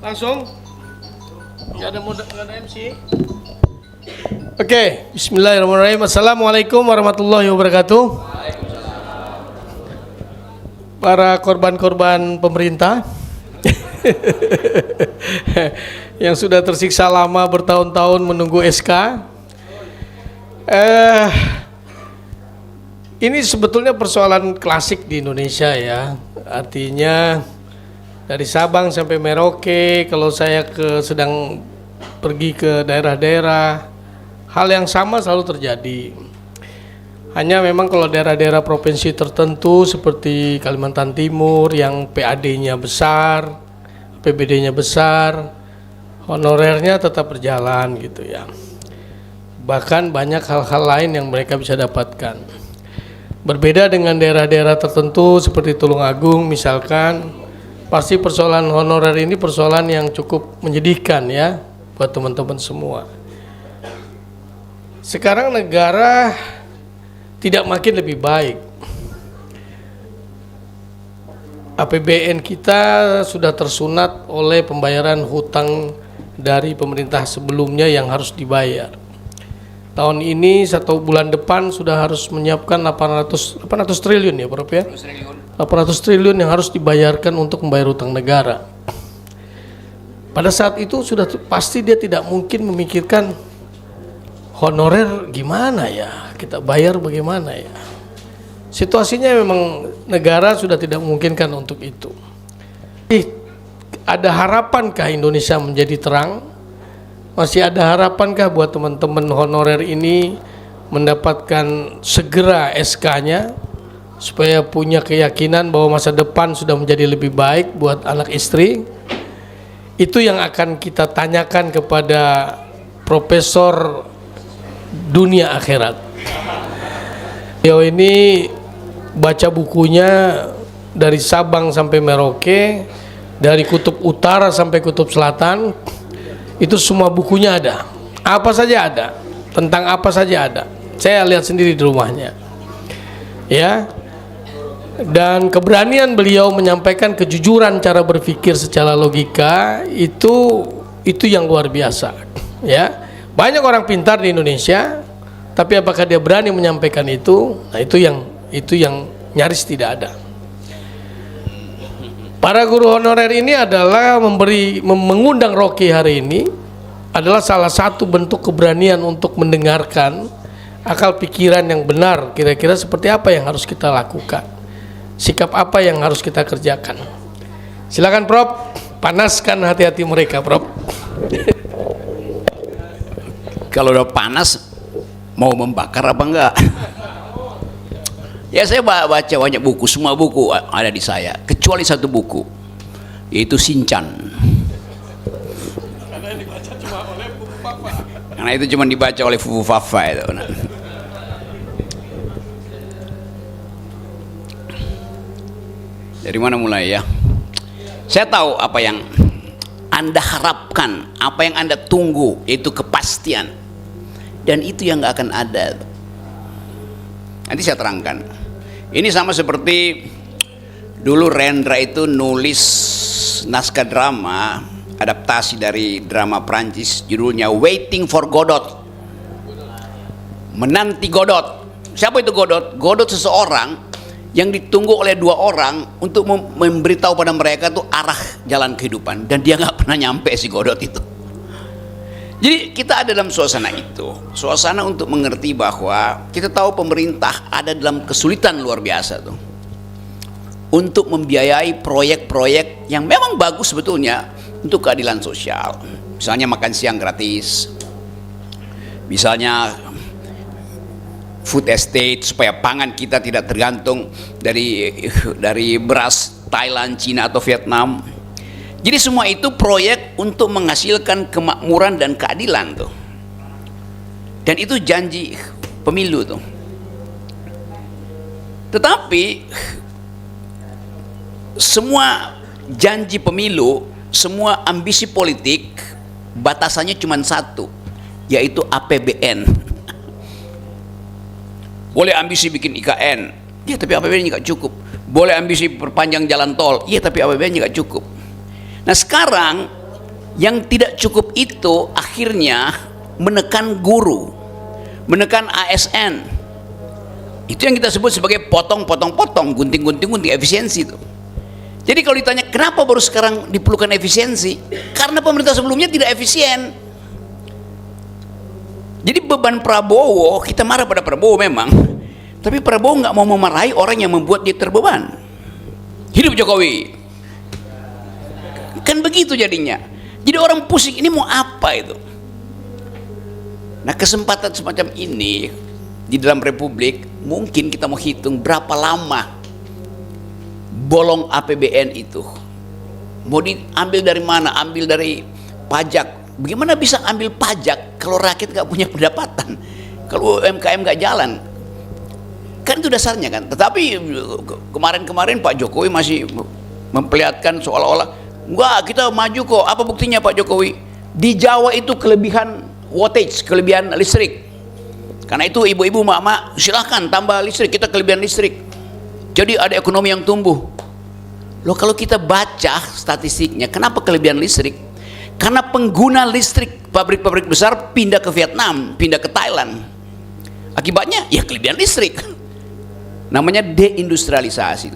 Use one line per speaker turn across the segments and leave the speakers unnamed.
Langsung? Nggak ada MC? Oke, bismillahirrahmanirrahim. Assalamualaikum warahmatullahi wabarakatuh. Para korban-korban pemerintah yang sudah tersiksa lama bertahun-tahun menunggu SK. Ini sebetulnya persoalan klasik di Indonesia ya. Artinya dari Sabang sampai Merauke, kalau saya sedang pergi ke daerah-daerah, hal yang sama selalu terjadi. Hanya memang kalau daerah-daerah provinsi tertentu seperti Kalimantan Timur yang PAD-nya besar, PBD-nya besar, honorernya tetap berjalan gitu ya. Bahkan banyak hal-hal lain yang mereka bisa dapatkan. Berbeda dengan daerah-daerah tertentu seperti Tulungagung misalkan, pasti persoalan honorer ini persoalan yang cukup menyedihkan ya buat teman-teman semua. Sekarang negara tidak makin lebih baik. APBN kita sudah tersunat oleh pembayaran hutang dari pemerintah sebelumnya yang harus dibayar. Tahun ini satu bulan depan sudah harus menyiapkan 800 triliun ya Prof ya? 800 triliun yang harus dibayarkan untuk membayar hutang negara. Pada saat itu sudah pasti dia tidak mungkin memikirkan honorer gimana ya, kita bayar bagaimana ya. Situasinya memang negara sudah tidak memungkinkan untuk itu. Ada harapankah Indonesia menjadi terang? Masih ada harapankah buat teman-teman honorer ini mendapatkan segera SK-nya supaya punya keyakinan bahwa masa depan sudah menjadi lebih baik buat anak istri? Itu yang akan kita tanyakan kepada Profesor Dunia Akhirat. Beliau ini baca bukunya dari Sabang sampai Merauke, dari kutub utara sampai kutub selatan, itu semua bukunya ada. Apa saja ada, tentang apa saja ada. Saya lihat sendiri di rumahnya. Ya. Dan keberanian beliau menyampaikan kejujuran cara berpikir secara logika itu yang luar biasa. Ya. Banyak orang pintar di Indonesia, tapi apakah dia berani menyampaikan itu? Nah, itu yang nyaris tidak ada. Para guru honorer ini adalah mengundang Rocky hari ini adalah salah satu bentuk keberanian untuk mendengarkan akal pikiran yang benar, kira-kira seperti apa yang harus kita lakukan, sikap apa yang harus kita kerjakan. Silakan Prof, panaskan hati-hati mereka Prof.
Kalau udah panas mau membakar apa enggak? Ya saya baca banyak buku, semua buku ada di saya kecuali satu buku, yaitu Shinchan. Karena itu cuma dibaca oleh Fufu Fafa itu. Dari mana mulai ya? Saya tahu apa yang Anda harapkan, apa yang Anda tunggu, yaitu kepastian. Dan itu yang nggak akan ada. Nanti saya terangkan. Ini sama seperti dulu Rendra itu nulis naskah drama adaptasi dari drama Prancis, judulnya Waiting for Godot, menanti Godot. Siapa itu Godot? Godot seseorang yang ditunggu oleh dua orang untuk memberitahu pada mereka tuh arah jalan kehidupan, dan dia nggak pernah nyampe si Godot itu. Jadi kita ada dalam suasana itu, suasana untuk mengerti bahwa kita tahu pemerintah ada dalam kesulitan luar biasa tuh untuk membiayai proyek-proyek yang memang bagus sebetulnya untuk keadilan sosial. Misalnya makan siang gratis, misalnya food estate supaya pangan kita tidak tergantung dari beras Thailand, Cina atau Vietnam. Jadi semua itu proyek untuk menghasilkan kemakmuran dan keadilan tuh. Dan itu janji pemilu tuh. Tetapi semua janji pemilu, semua ambisi politik batasannya cuma satu, yaitu APBN. Boleh ambisi bikin IKN, ya tapi APBN nggak cukup. Boleh ambisi perpanjang jalan tol, ya tapi APBN nggak cukup. Nah sekarang yang tidak cukup itu akhirnya menekan guru, menekan ASN. Itu yang kita sebut sebagai potong-potong-potong, gunting-gunting efisiensi itu. Jadi kalau ditanya kenapa baru sekarang diperlukan efisiensi, karena pemerintah sebelumnya tidak efisien. Jadi beban Prabowo, kita marah pada Prabowo memang, tapi Prabowo nggak mau memarahi orang yang membuat dia terbeban. Hidup Jokowi, kan begitu jadinya. Jadi orang pusing, ini mau apa itu? Nah kesempatan semacam ini di dalam republik, mungkin kita mau hitung berapa lama bolong APBN itu. Mau diambil dari mana? Ambil dari pajak. Bagaimana bisa ambil pajak kalau rakyat nggak punya pendapatan? Kalau UMKM nggak jalan? Kan itu dasarnya kan. Tetapi kemarin-kemarin Pak Jokowi masih memperlihatkan seolah-olah enggak, kita maju kok. Apa buktinya Pak Jokowi? Di Jawa itu kelebihan wattage, kelebihan listrik. Karena itu ibu-ibu, mak-mak, silahkan tambah listrik, kita kelebihan listrik. Jadi ada ekonomi yang tumbuh. Loh kalau kita baca statistiknya, kenapa kelebihan listrik? Karena pengguna listrik pabrik-pabrik besar pindah ke Vietnam, pindah ke Thailand. Akibatnya ya kelebihan listrik. Namanya deindustrialisasi.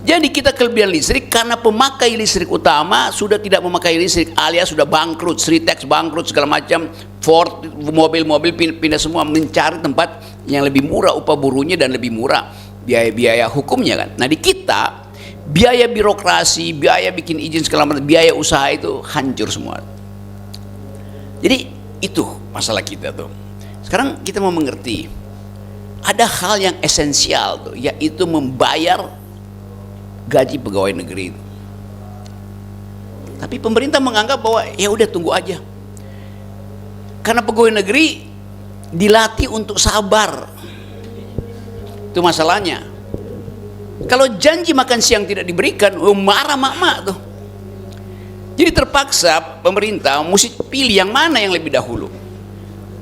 Jadi kita kelebihan listrik karena pemakai listrik utama sudah tidak memakai listrik, alias sudah bangkrut, Sritex bangkrut segala macam, Ford mobil-mobil pindah semua mencari tempat yang lebih murah upah buruhnya dan lebih murah biaya-biaya hukumnya kan. Nah di kita biaya birokrasi, biaya bikin izin segala macam, biaya usaha itu hancur semua. Jadi itu masalah kita tuh. Sekarang kita mau mengerti ada hal yang esensial tuh, yaitu membayar gaji pegawai negeri itu. Tapi pemerintah menganggap bahwa ya udah tunggu aja. Karena pegawai negeri dilatih untuk sabar. Itu masalahnya. Kalau janji makan siang tidak diberikan, marah mak-mak tuh. Jadi terpaksa pemerintah mesti pilih yang mana yang lebih dahulu.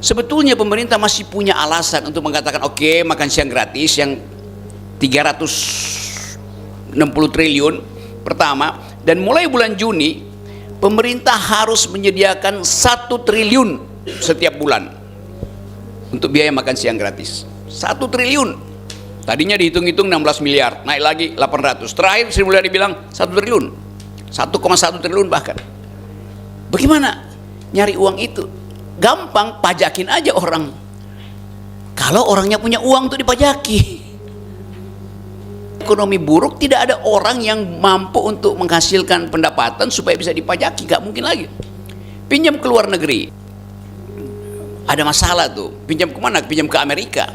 Sebetulnya pemerintah masih punya alasan untuk mengatakan oke, makan siang gratis yang 360 triliun pertama, dan mulai bulan Juni pemerintah harus menyediakan 1 triliun setiap bulan untuk biaya makan siang gratis. 1 triliun. Tadinya dihitung-hitung 16 miliar, naik lagi 800. Terakhir Sri Mulyani bilang 1 triliun. 1,1 triliun bahkan. Bagaimana nyari uang itu? Gampang, pajakin aja orang. Kalau orangnya punya uang tuh dipajaki. Ekonomi buruk, tidak ada orang yang mampu untuk menghasilkan pendapatan supaya bisa dipajaki, gak mungkin lagi. Pinjam ke luar negeri, ada masalah tuh. Pinjam kemana? Pinjam ke Amerika.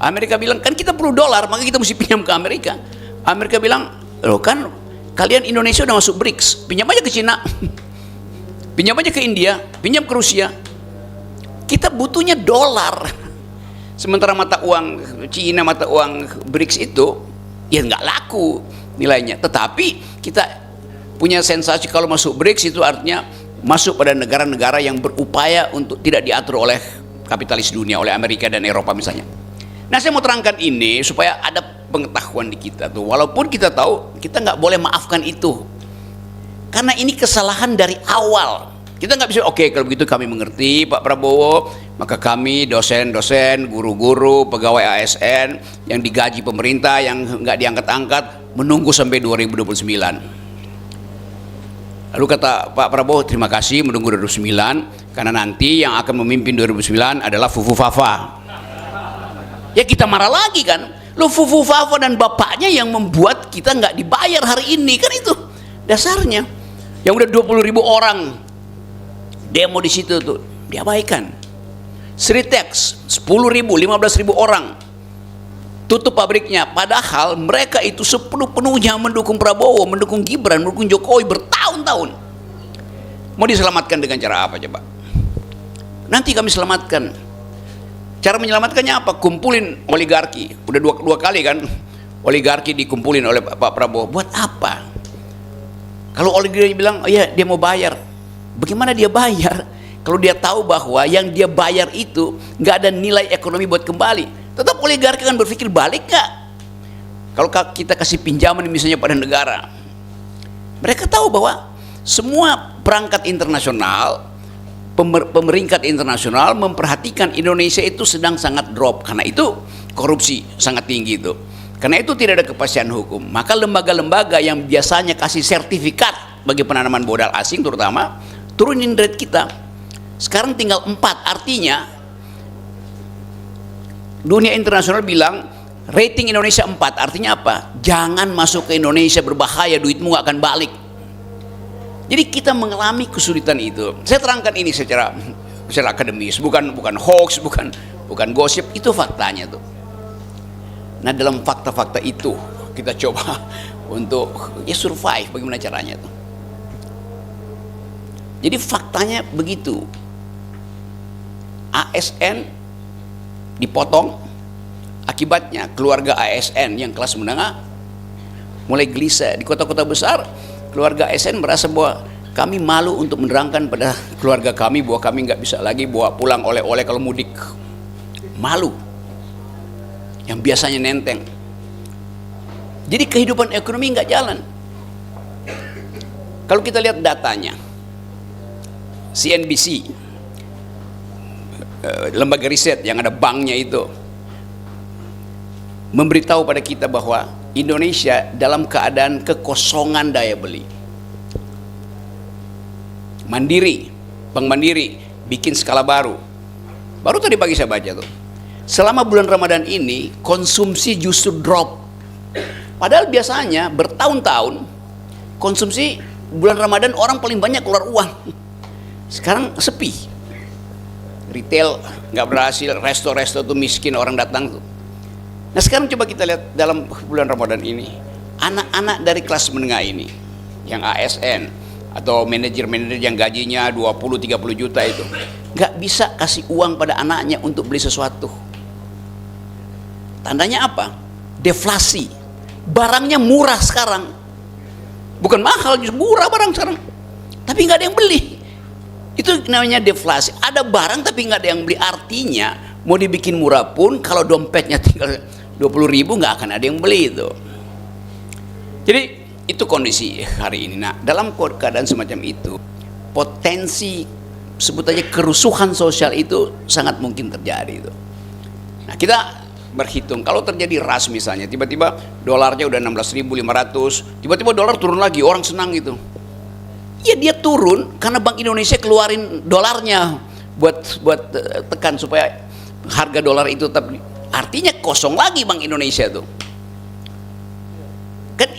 Amerika bilang kan kita perlu dolar, maka kita mesti pinjam ke Amerika. Amerika bilang, loh kan kalian Indonesia udah masuk BRICS, pinjam aja ke Cina, pinjam aja ke India, pinjam ke Rusia. Kita butuhnya dolar. Sementara mata uang Cina, mata uang BRICS itu ya nggak laku nilainya. Tetapi kita punya sensasi kalau masuk BRICS itu artinya masuk pada negara-negara yang berupaya untuk tidak diatur oleh kapitalis dunia, oleh Amerika dan Eropa misalnya. Nah saya mau terangkan ini supaya ada pengetahuan di kita tuh. Walaupun kita tahu kita nggak boleh maafkan itu, karena ini kesalahan dari awal. Kita nggak bisa, oke kalau begitu kami mengerti Pak Prabowo, maka kami dosen-dosen, guru-guru, pegawai ASN yang digaji pemerintah yang nggak diangkat-angkat menunggu sampai 2029. Lalu kata Pak Prabowo, terima kasih menunggu 2009 karena nanti yang akan memimpin 2009 adalah Fufu Fafa. Ya kita marah lagi kan, lo Fufu Fafa dan bapaknya yang membuat kita nggak dibayar hari ini, kan itu dasarnya. Yang udah 20.000 orang demo di situ tuh diabaikan. Sritex 10.000, 15.000 orang tutup pabriknya, padahal mereka itu sepenuhnya mendukung Prabowo, mendukung Gibran, mendukung Jokowi bertahun-tahun. Mau diselamatkan dengan cara apa coba? Nanti kami selamatkan. Cara menyelamatkannya apa? Kumpulin oligarki. Udah dua kali kan oligarki dikumpulin oleh Pak Prabowo. Buat apa? Kalau oligarki bilang, oh iya dia mau bayar. Bagaimana dia bayar kalau dia tahu bahwa yang dia bayar itu nggak ada nilai ekonomi buat kembali? Tetap oligarki kan berpikir balik nggak? Kalau kita kasih pinjaman misalnya pada negara, mereka tahu bahwa Semua perangkat internasional, pemeringkat internasional memperhatikan Indonesia itu sedang sangat drop. Karena itu korupsi sangat tinggi itu. Karena itu tidak ada kepastian hukum. Maka lembaga-lembaga yang biasanya kasih sertifikat bagi penanaman modal asing terutama, turunin rate kita. Sekarang tinggal 4, artinya dunia internasional bilang rating Indonesia 4, artinya apa? Jangan masuk ke Indonesia, berbahaya, duitmu gak akan balik. Jadi kita mengalami kesulitan itu. Saya terangkan ini secara akademis, bukan hoax, bukan gosip, itu faktanya tuh. Nah, dalam fakta-fakta itu kita coba untuk ya survive, bagaimana caranya tuh. Jadi faktanya begitu. ASN dipotong, akibatnya keluarga ASN yang kelas menengah mulai gelisah. Di kota-kota besar, keluarga ASN merasa bahwa kami malu untuk menerangkan pada keluarga kami bahwa kami nggak bisa lagi bawa pulang oleh-oleh kalau mudik. Malu. Yang biasanya nenteng. Jadi kehidupan ekonomi nggak jalan. Kalau kita lihat datanya, CNBC, lembaga riset yang ada banknya itu, memberitahu pada kita bahwa Indonesia dalam keadaan kekosongan daya beli. Mandiri, Bank Mandiri bikin skala baru. Baru tadi pagi saya baca tuh. Selama bulan Ramadan ini konsumsi justru drop. Padahal biasanya bertahun-tahun konsumsi bulan Ramadan orang paling banyak keluar uang. Sekarang sepi. Retail nggak berhasil, resto-resto tuh miskin orang datang tuh. Nah sekarang coba kita lihat dalam bulan Ramadan ini, anak-anak dari kelas menengah ini, yang ASN atau manajer-manajer yang gajinya 20-30 juta itu, nggak bisa kasih uang pada anaknya untuk beli sesuatu. Tandanya apa? Deflasi. Barangnya murah sekarang. Bukan mahal, justru murah barang sekarang. Tapi nggak ada yang beli. Itu namanya deflasi. Ada barang tapi nggak ada yang beli. Artinya mau dibikin murah pun kalau dompetnya tinggal 20.000 nggak akan ada yang beli itu. Jadi itu kondisi hari ini. Nah dalam keadaan semacam itu, potensi sebut aja kerusuhan sosial itu sangat mungkin terjadi itu. Nah kita berhitung kalau terjadi ras misalnya, tiba-tiba dolarnya udah 16.500, tiba-tiba dolar turun lagi, orang senang gitu. Ya dia turun karena Bank Indonesia keluarin dolarnya buat tekan supaya harga dolar itu tetap, artinya kosong lagi Bank Indonesia tuh. Kan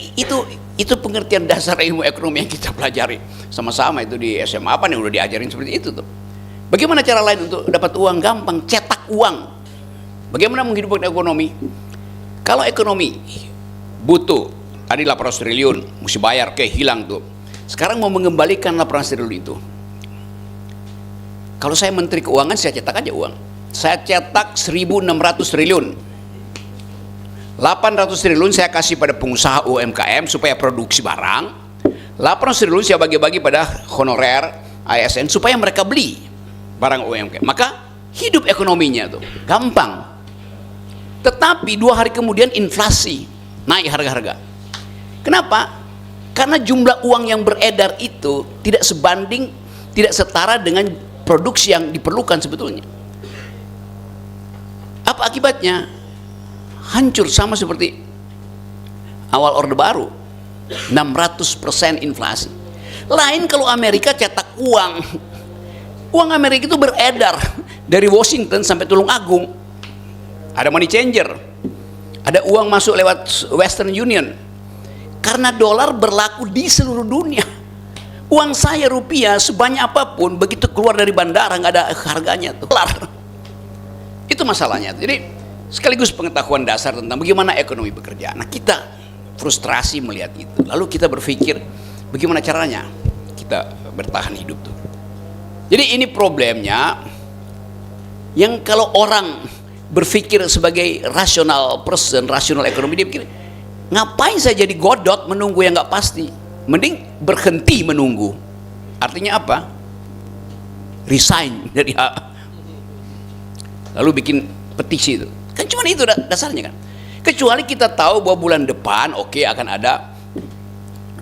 itu pengertian dasar ilmu ekonomi yang kita pelajari sama-sama itu di SMA apa nih udah diajarin seperti itu tuh. Bagaimana cara lain untuk dapat uang gampang? Cetak uang. Bagaimana menghidupkan ekonomi? Kalau ekonomi butuh tadi 800 triliun mesti bayar, hilang tuh. Sekarang mau mengembalikan 800 triliun itu. Kalau saya Menteri Keuangan, saya cetak aja uang. Saya cetak 1.600 triliun. 800 triliun saya kasih pada pengusaha UMKM supaya produksi barang. 800 triliun saya bagi-bagi pada honorer ASN supaya mereka beli barang UMKM. Maka hidup ekonominya tuh gampang. Tetapi 2 hari kemudian inflasi, naik harga-harga. Kenapa? Karena jumlah uang yang beredar itu tidak sebanding, tidak setara dengan produksi yang diperlukan sebetulnya. Apa akibatnya? Hancur sama seperti awal Orde Baru, 600% inflasi. Lain kalau Amerika cetak uang. Uang Amerika itu beredar dari Washington sampai Tulung Agung. Ada money changer. Ada uang masuk lewat Western Union. Karena dolar berlaku di seluruh dunia. Uang saya rupiah sebanyak apapun begitu keluar dari bandara nggak ada harganya tuh. Itu masalahnya. Jadi sekaligus pengetahuan dasar tentang bagaimana ekonomi bekerja. Nah kita frustrasi melihat itu. Lalu kita berpikir bagaimana caranya kita bertahan hidup tuh. Jadi ini problemnya yang kalau orang berpikir sebagai rasional person, rasional ekonomi, dia pikir ngapain saya jadi godot menunggu yang nggak pasti? Mending berhenti menunggu. Artinya apa? Resign dari lalu bikin petisi itu. Kan cuma itu dasarnya kan. Kecuali kita tahu bahwa bulan depan akan ada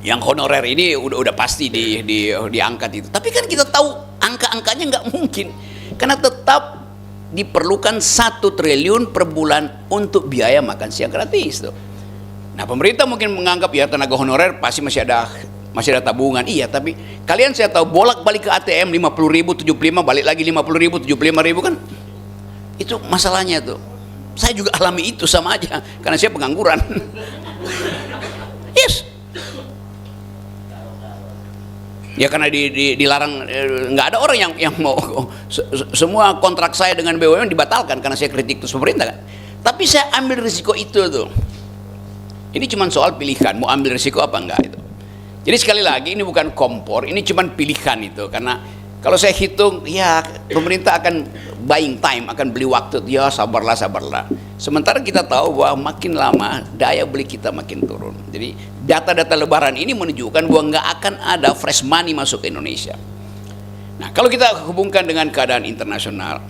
yang honorer ini udah pasti diangkat itu. Tapi kan kita tahu angka-angkanya nggak mungkin, karena tetap diperlukan 1 triliun per bulan untuk biaya makan siang gratis tuh. Nah, pemerintah mungkin menganggap ya tenaga honorer pasti masih ada tabungan. Iya, tapi kalian saya tahu bolak-balik ke ATM 50.000, 75, balik lagi 50.000, 75.000 kan. Itu masalahnya tuh. Saya juga alami itu sama aja karena saya pengangguran. Yes. Ya karena dilarang, nggak ada orang yang mau semua kontrak saya dengan BUMN dibatalkan karena saya kritik terus pemerintah kan. Tapi saya ambil risiko itu tuh. Ini cuma soal pilihan, mau ambil risiko apa enggak itu. Jadi sekali lagi ini bukan kompor, ini cuma pilihan itu. Karena kalau saya hitung, ya pemerintah akan buying time, akan beli waktu. Ya sabarlah, sabarlah. Sementara kita tahu bahwa makin lama daya beli kita makin turun. Jadi data-data lebaran ini menunjukkan bahwa nggak akan ada fresh money masuk ke Indonesia. Nah, kalau kita hubungkan dengan keadaan internasional,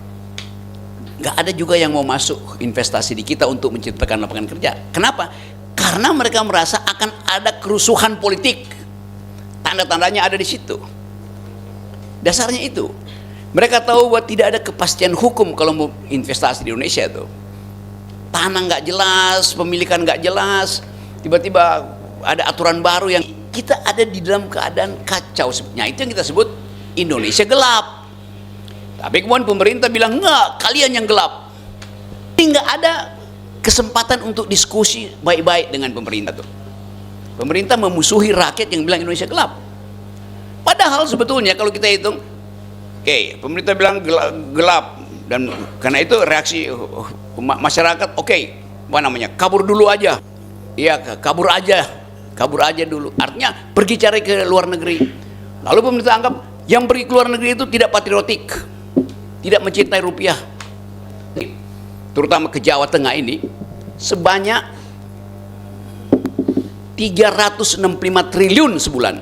nggak ada juga yang mau masuk investasi di kita untuk menciptakan lapangan kerja. Kenapa? Karena mereka merasa akan ada kerusuhan politik. Tanda-tandanya ada di situ. Dasarnya itu. Mereka tahu bahwa tidak ada kepastian hukum kalau mau investasi di Indonesia itu. Tanah nggak jelas, pemilikan nggak jelas, tiba-tiba ada aturan baru yang kita ada di dalam keadaan kacau. Nah, itu yang kita sebut Indonesia gelap. Tapi kemudian pemerintah bilang enggak, kalian yang gelap. Ini nggak ada kesempatan untuk diskusi baik-baik dengan pemerintah tuh. Pemerintah memusuhi rakyat yang bilang Indonesia gelap. Padahal sebetulnya kalau kita hitung, oke, pemerintah bilang gelap dan karena itu reaksi masyarakat, oke, apa namanya, kabur dulu aja. Iya, kabur aja dulu. Artinya pergi cari ke luar negeri. Lalu pemerintah anggap yang pergi ke luar negeri itu tidak patriotik, tidak mencintai rupiah. Terutama ke Jawa Tengah ini sebanyak 365 triliun sebulan.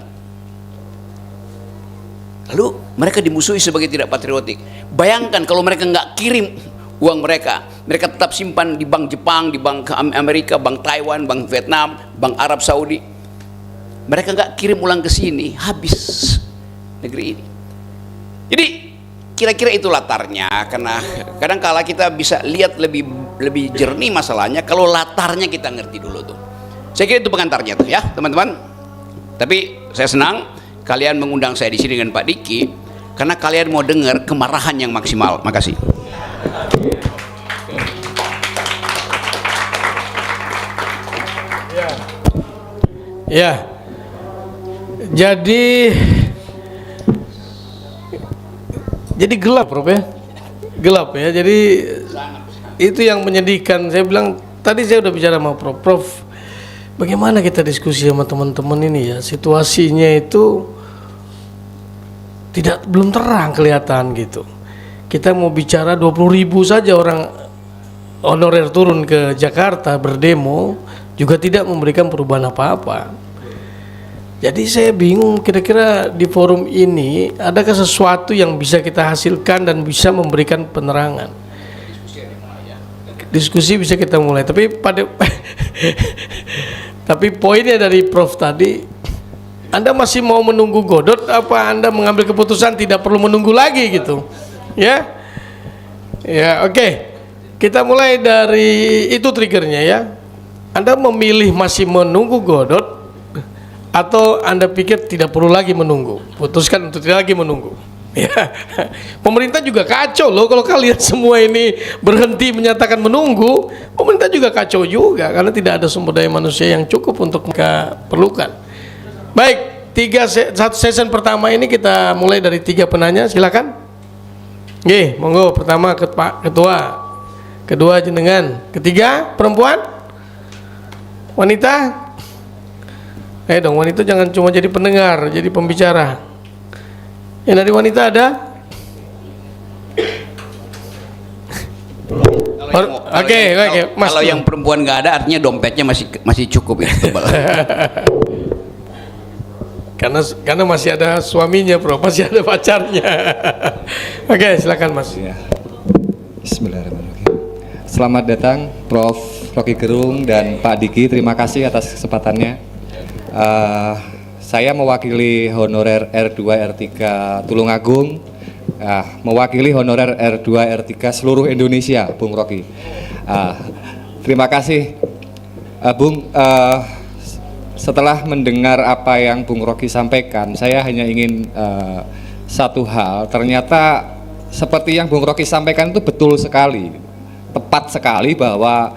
Lalu mereka dimusuhi sebagai tidak patriotik. Bayangkan kalau mereka nggak kirim uang mereka tetap simpan di bank Jepang, di bank Amerika, bank Taiwan, bank Vietnam, bank Arab Saudi. Mereka nggak kirim ulang ke sini, habis negeri ini. Jadi kira-kira itu latarnya, karena kadang-kala kita bisa lihat lebih jernih masalahnya kalau latarnya kita ngerti dulu tuh. Saya kira itu pengantarnya tuh ya teman-teman. Tapi saya senang kalian mengundang saya di sini dengan Pak Diki karena kalian mau dengar kemarahan yang maksimal. Makasih.
Ya. Jadi gelap, Prof ya. Gelap ya. Jadi itu yang menyedihkan. Saya bilang tadi saya udah bicara sama Prof, bagaimana kita diskusi sama teman-teman ini ya. Situasinya itu belum terang kelihatan gitu. Kita mau bicara 20.000 saja orang honorer turun ke Jakarta berdemo juga tidak memberikan perubahan apa-apa. Jadi saya bingung kira-kira di forum ini adakah sesuatu yang bisa kita hasilkan dan bisa memberikan penerangan. Diskusi bisa kita mulai, tapi tapi poinnya dari Prof tadi, Anda masih mau menunggu Godot apa Anda mengambil keputusan tidak perlu menunggu lagi gitu? Ya. Ya, oke. Kita mulai dari itu triggernya ya. Anda memilih masih menunggu Godot atau Anda pikir tidak perlu lagi menunggu? Putuskan untuk tidak lagi menunggu. Ya. Pemerintah juga kacau loh kalau kalian semua ini berhenti menyatakan menunggu. Pemerintah juga kacau juga karena tidak ada sumber daya manusia yang cukup untuk mereka perlukan. Baik, satu session pertama ini kita mulai dari 3 penanya, silakan. Oke, monggo. Pertama Pak Ketua, kedua jenengan, ketiga perempuan, wanita. Dong, wanita jangan cuma jadi pendengar, jadi pembicara. Yang dari wanita ada? Oke, Mas.
Kalau yang perempuan nggak ada, artinya dompetnya masih cukup ya.
Karena masih ada suaminya, Bro, masih ada pacarnya. Oke, silakan Mas.
Ya. Bismillahirrahmanirrahim. Selamat datang Prof. Rocky Gerung dan Pak Diki. Terima kasih atas kesempatannya. Saya mewakili honorer R2 R3 Tulungagung, mewakili honorer R2 R3 seluruh Indonesia, Bung Rocky. Terima kasih, Bung. Setelah mendengar apa yang Bung Rocky sampaikan, saya hanya ingin satu hal. Ternyata seperti yang Bung Rocky sampaikan itu betul sekali, tepat sekali bahwa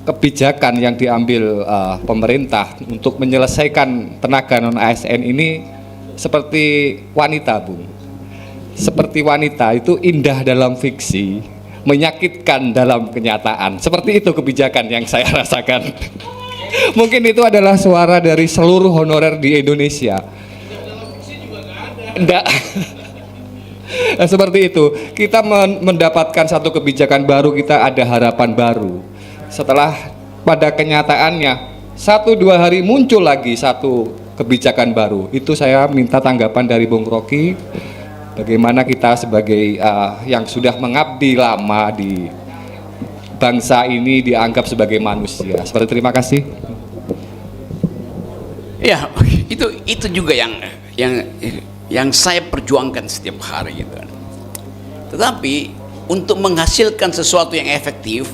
kebijakan yang diambil pemerintah untuk menyelesaikan tenaga non ASN ini seperti wanita, Bung. Seperti wanita itu indah dalam fiksi, menyakitkan dalam kenyataan. Seperti itu kebijakan yang saya rasakan. Mungkin itu adalah suara dari seluruh honorer di Indonesia. Enggak. Seperti itu. Kita mendapatkan satu kebijakan baru, kita ada harapan baru. Setelah pada kenyataannya 1-2 hari muncul lagi satu kebijakan baru. Itu saya minta tanggapan dari Bung Rocky. Bagaimana kita sebagai yang sudah mengabdi lama di bangsa ini dianggap sebagai manusia. Seperti terima kasih.
Ya, itu juga yang saya perjuangkan setiap hari gitu. Tetapi untuk menghasilkan sesuatu yang efektif,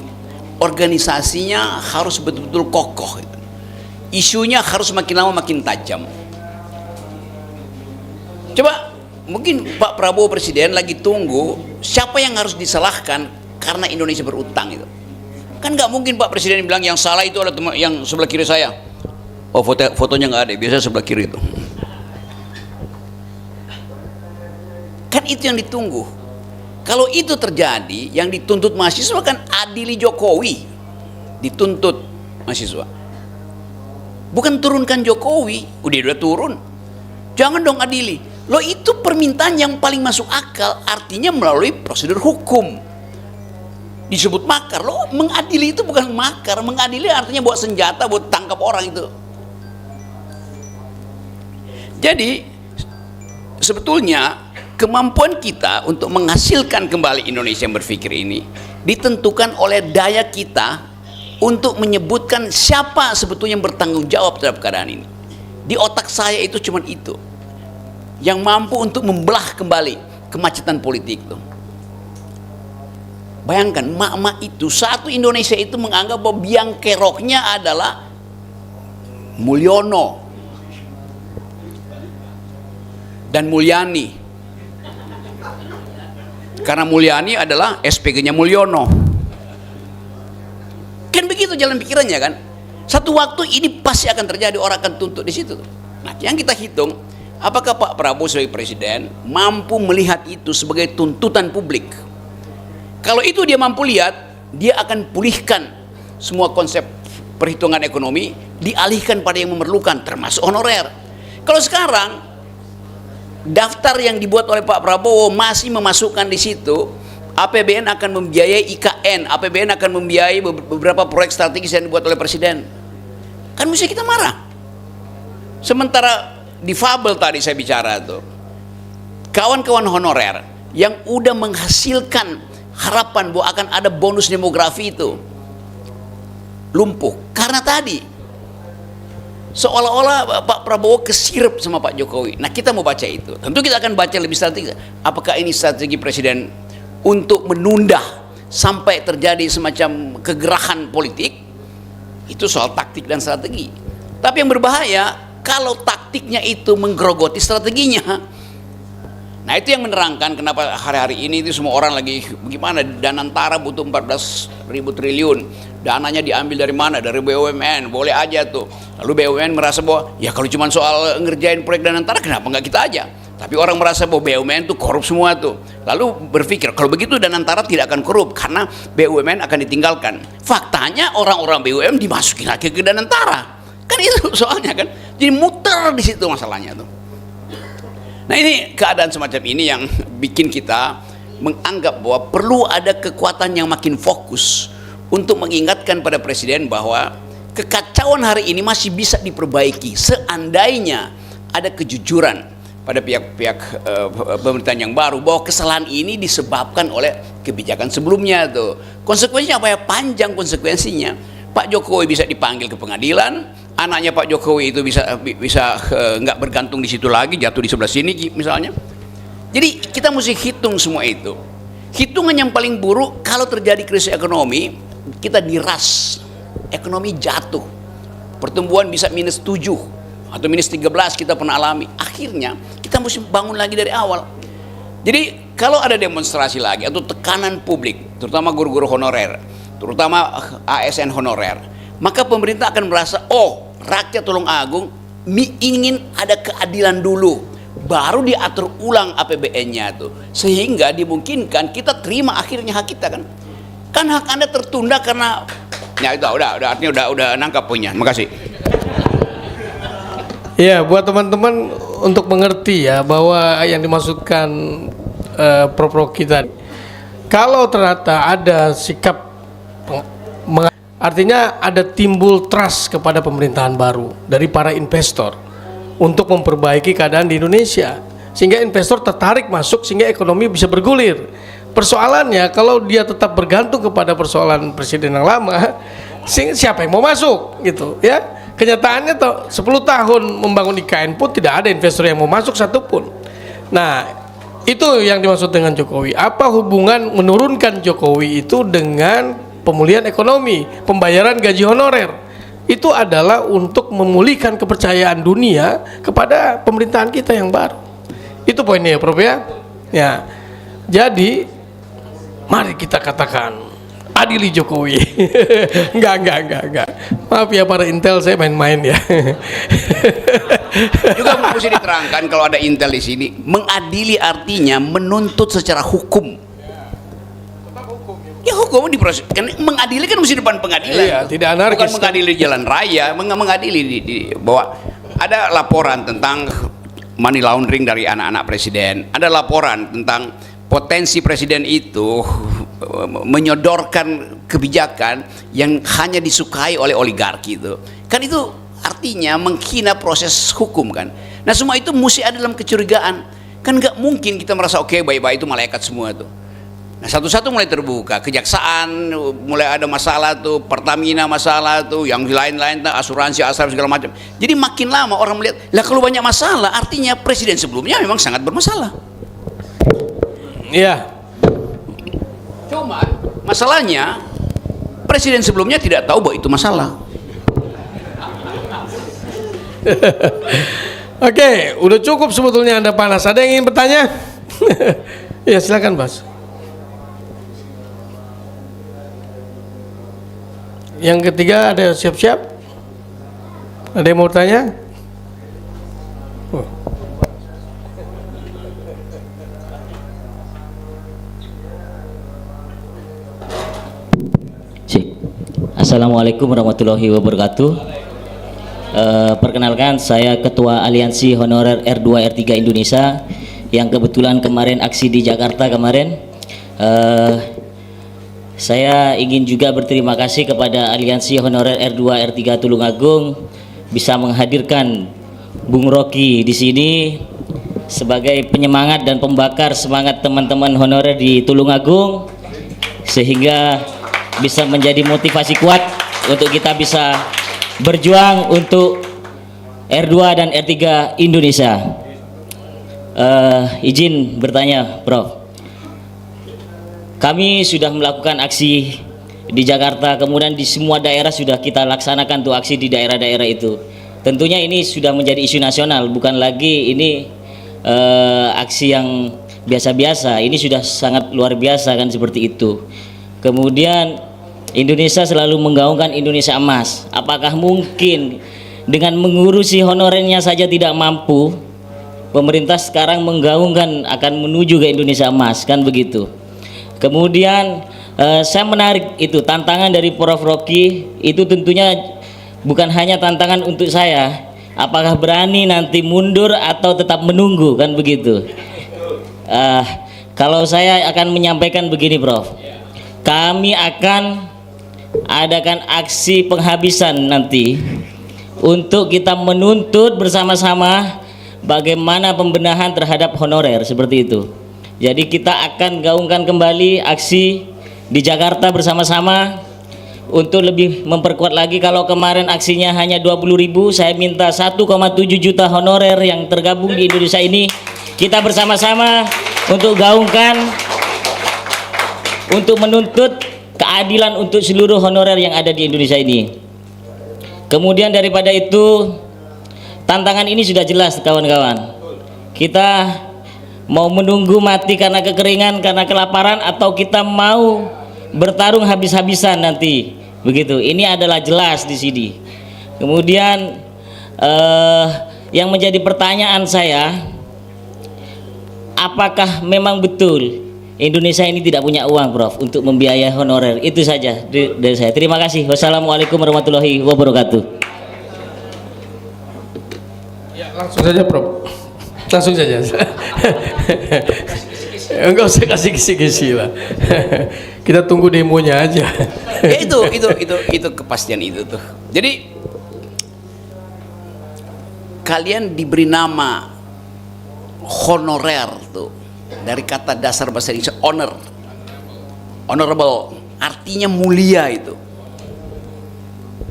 organisasinya harus betul-betul kokoh gitu. Isunya harus makin lama makin tajam. Coba mungkin Pak Prabowo Presiden lagi tunggu siapa yang harus disalahkan karena Indonesia berutang itu. Kan nggak mungkin Pak Presiden bilang yang salah itu adalah yang sebelah kiri saya. Oh, fotonya nggak ada, biasanya sebelah kiri itu. Kan itu yang ditunggu. Kalau itu terjadi, yang dituntut mahasiswa kan adili Jokowi. Dituntut mahasiswa. Bukan turunkan Jokowi, udah turun. Jangan dong adili. Loh, itu permintaan yang paling masuk akal, artinya melalui prosedur hukum. Disebut makar. Loh, mengadili itu bukan makar, mengadili artinya bawa senjata buat tangkap orang itu. Jadi sebetulnya kemampuan kita untuk menghasilkan kembali Indonesia yang berpikir ini ditentukan oleh daya kita untuk menyebutkan siapa sebetulnya yang bertanggung jawab terhadap keadaan ini. Di otak saya itu cuma itu yang mampu untuk membelah kembali kemacetan politik itu. Bayangkan, mak-mak itu, satu Indonesia itu menganggap bahwa biang keroknya adalah Mulyono dan Mulyani. Karena Mulyani adalah SPG-nya Mulyono. Kan begitu jalan pikirannya kan? Satu waktu ini pasti akan terjadi, orang akan tuntut di situ. Nah, yang kita hitung, apakah Pak Prabowo sebagai presiden mampu melihat itu sebagai tuntutan publik? Kalau itu dia mampu lihat, dia akan pulihkan semua konsep perhitungan ekonomi, dialihkan pada yang memerlukan, termasuk honorer. Kalau sekarang daftar yang dibuat oleh Pak Prabowo masih memasukkan di situ, APBN akan membiayai IKN, APBN akan membiayai beberapa proyek strategis yang dibuat oleh Presiden. Kan mesti kita marah. Sementara difabel tadi saya bicara tuh, kawan-kawan honorer yang udah menghasilkan harapan bahwa akan ada bonus demografi itu lumpuh karena tadi seolah-olah Pak Prabowo kesirep sama Pak Jokowi. Nah, kita mau baca itu, tentu kita akan baca lebih strategi. Apakah ini strategi Presiden untuk menunda sampai terjadi semacam kegerahan politik? Itu soal taktik dan strategi. Tapi yang berbahaya kalau taktiknya itu menggerogoti strateginya. Nah, itu yang menerangkan kenapa hari-hari ini itu semua orang lagi bagaimana Danantara butuh 14.000 triliun. Dananya diambil dari mana? Dari BUMN. Boleh aja tuh. Lalu BUMN merasa bahwa ya kalau cuma soal ngerjain proyek Danantara kenapa nggak kita aja? Tapi orang merasa bahwa BUMN tuh korup semua tuh. Lalu berpikir kalau begitu Danantara tidak akan korup karena BUMN akan ditinggalkan. Faktanya orang-orang BUMN dimasukin lagi ke Danantara. Kan itu soalnya kan. Jadi muter di situ masalahnya tuh. Nah, ini keadaan semacam ini yang bikin kita menganggap bahwa perlu ada kekuatan yang makin fokus untuk mengingatkan pada Presiden bahwa kekacauan hari ini masih bisa diperbaiki seandainya ada kejujuran pada pihak-pihak pemerintahan yang baru bahwa kesalahan ini disebabkan oleh kebijakan sebelumnya tuh. Konsekuensinya apa ya? Panjang konsekuensinya. Pak Jokowi bisa dipanggil ke pengadilan, anaknya Pak Jokowi itu bisa nggak bergantung di situ lagi, jatuh di sebelah sini misalnya. Jadi kita mesti hitung semua itu. Hitungan yang paling buruk kalau terjadi krisis ekonomi, kita diras, ekonomi jatuh, pertumbuhan bisa -7 atau -13 kita pernah alami. Akhirnya kita mesti bangun lagi dari awal. Jadi kalau ada demonstrasi lagi atau tekanan publik, terutama guru-guru honorer, terutama ASN honorer, maka pemerintah akan merasa, oh rakyat Tulungagung ingin ada keadilan dulu, baru diatur ulang APBN-nya tuh, sehingga dimungkinkan kita terima akhirnya hak kita kan. Kan hak Anda tertunda karena ya itu artinya udah nangkap punya. Makasih.
Ya, buat teman-teman untuk mengerti ya bahwa yang dimaksudkan Prof. Rocky tadi, kalau ternyata ada sikap artinya ada timbul trust kepada pemerintahan baru dari para investor untuk memperbaiki keadaan di Indonesia, sehingga investor tertarik masuk sehingga ekonomi bisa bergulir. Persoalannya kalau dia tetap bergantung kepada persoalan presiden yang lama, siapa yang mau masuk gitu ya. Kenyataannya tuh 10 tahun membangun IKN pun tidak ada investor yang mau masuk satupun. Nah, itu yang dimaksud dengan Jokowi. Apa hubungan menurunkan Jokowi itu dengan pemulihan ekonomi, pembayaran gaji honorer? Itu adalah untuk memulihkan kepercayaan dunia kepada pemerintahan kita yang baru. Itu poinnya ya Prof ya. Ya. Jadi mari kita katakan adili Jokowi. Enggak. Maaf ya para intel, saya main-main ya.
Juga mesti diterangkan kalau ada intel di sini, mengadili artinya menuntut secara hukum. Ya hukum diproses, kan mengadili kan mesti depan pengadilan.
Iya, tidak anarkis.
Bukan mengadili di jalan raya, mengadili bahwa ada laporan tentang money laundering dari anak-anak presiden, ada laporan tentang potensi presiden itu menyodorkan kebijakan yang hanya disukai oleh oligarki itu. Kan itu artinya menghina proses hukum kan. Nah semua itu mesti ada dalam kecurigaan. Kan nggak mungkin kita merasa oke, baik-baik itu malaikat semua tuh. Nah satu-satu mulai terbuka, kejaksaan mulai ada masalah tuh, Pertamina masalah tuh, yang lain-lain tuh, asuransi segala macam. Jadi makin lama orang melihat, lah kalau banyak masalah artinya presiden sebelumnya memang sangat bermasalah.
Iya.
Cuma masalahnya presiden sebelumnya tidak tahu bahwa itu masalah.
Oke, udah cukup sebetulnya Anda panas. Ada yang ingin bertanya? Ya silakan Bas. Yang ketiga ada siap-siap? Ada yang mau bertanya?
Assalamualaikum warahmatullahi wabarakatuh. Perkenalkan, saya Ketua Aliansi Honorer R2 R3 Indonesia yang kebetulan kemarin aksi di Jakarta kemarin. Saya ingin juga berterima kasih kepada Aliansi Honorer R2 R3 Tulungagung bisa menghadirkan Bung Rocky di sini sebagai penyemangat dan pembakar semangat teman-teman honorer di Tulungagung, sehingga bisa menjadi motivasi kuat untuk kita bisa berjuang untuk R2 dan R3 Indonesia. Izin bertanya, Prof. Kami sudah melakukan aksi di Jakarta, kemudian di semua daerah sudah kita laksanakan tuh aksi di daerah-daerah itu. Tentunya ini sudah menjadi isu nasional, bukan lagi ini aksi yang biasa-biasa. Ini sudah sangat luar biasa kan, seperti itu. Kemudian Indonesia selalu menggaungkan Indonesia Emas. Apakah mungkin dengan mengurusi honorernya saja tidak mampu, pemerintah sekarang menggaungkan akan menuju ke Indonesia Emas, kan begitu? Kemudian saya menarik itu tantangan dari Prof. Rocky itu, tentunya bukan hanya tantangan untuk saya, apakah berani nanti mundur atau tetap menunggu, kan begitu? Kalau saya akan menyampaikan begini, Prof. Kami akan adakan aksi penghabisan nanti untuk kita menuntut bersama-sama bagaimana pembenahan terhadap honorer, seperti itu. Jadi kita akan gaungkan kembali aksi di Jakarta bersama-sama untuk lebih memperkuat lagi. Kalau kemarin aksinya hanya 20.000, saya minta 1,7 juta honorer yang tergabung di Indonesia ini. Kita bersama-sama untuk gaungkan, untuk menuntut keadilan untuk seluruh honorer yang ada di Indonesia ini. Kemudian daripada itu, tantangan ini sudah jelas kawan-kawan. Kita mau menunggu mati karena kekeringan, karena kelaparan, atau kita mau bertarung habis-habisan nanti, begitu. Ini adalah jelas di sini. Kemudian yang menjadi pertanyaan saya, apakah memang betul Indonesia ini tidak punya uang, Prof, untuk membiayai honorer? Itu saja dari saya. Terima kasih. Wassalamualaikum warahmatullahi wabarakatuh.
Ya, langsung saja, Prof. Langsung saja. Enggak usah kasih kisi-kisi lah. Kita tunggu demonya aja.
Ya itu kepastian itu tuh. Jadi kalian diberi nama honorer tuh, dari kata dasar bahasa Indonesia honor, honorable, artinya mulia itu,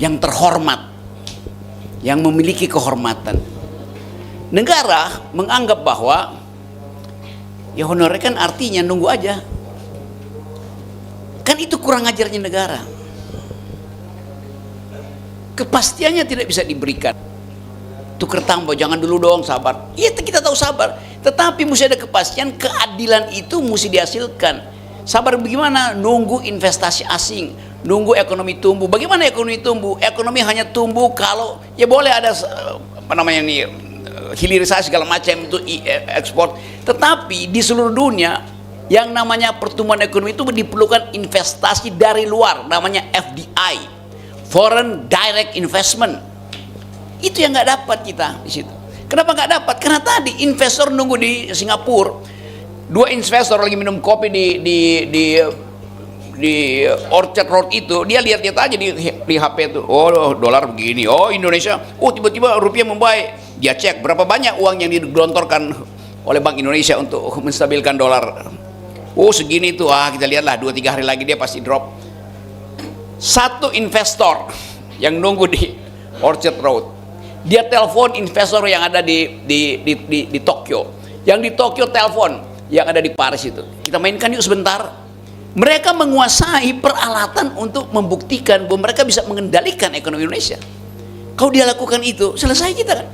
yang terhormat, yang memiliki kehormatan. Negara menganggap bahwa ya honorer kan artinya nunggu aja. Kan itu kurang ajarnya negara. Kepastiannya tidak bisa diberikan. Tuker tambah, jangan dulu dong, sabar. Iya, kita tahu sabar. Tetapi mesti ada kepastian, keadilan itu mesti dihasilkan. Sabar bagaimana? Nunggu investasi asing, nunggu ekonomi tumbuh. Bagaimana ekonomi tumbuh? Ekonomi hanya tumbuh kalau ya boleh ada apa namanya nih, hilirisasi segala macam itu ekspor. Tetapi di seluruh dunia yang namanya pertumbuhan ekonomi itu diperlukan investasi dari luar, namanya FDI, Foreign Direct Investment. Itu yang nggak dapat kita di situ. Kenapa nggak dapat? Karena tadi investor nunggu di Singapura, 2 investor lagi minum kopi di Orchard Road itu, dia lihat-lihat aja di HP itu, oh dolar begini, oh Indonesia, oh tiba-tiba rupiah membaik. Dia cek berapa banyak uang yang digelontorkan oleh Bank Indonesia untuk menstabilkan dolar. Oh segini tuh, kita lihatlah 2-3 hari lagi dia pasti drop. Satu investor yang nunggu di Orchard Road, dia telepon investor yang ada di Tokyo, yang di Tokyo telepon yang ada di Paris itu, kita mainkan yuk sebentar. Mereka menguasai peralatan untuk membuktikan bahwa mereka bisa mengendalikan ekonomi Indonesia. Kalau dia lakukan itu, selesai kita kan.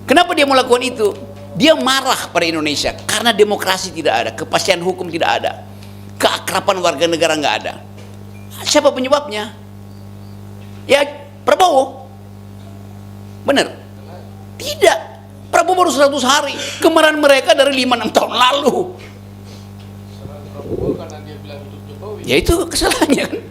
Kenapa dia mau lakukan itu? Dia marah pada Indonesia karena demokrasi tidak ada, kepastian hukum tidak ada, keakraban warga negara nggak ada. Siapa penyebabnya? Ya Prabowo. Benar? Tidak. Prabowo baru 100 hari. Kemarahan mereka dari 5-6 tahun lalu. Ya itu kesalahannya kan.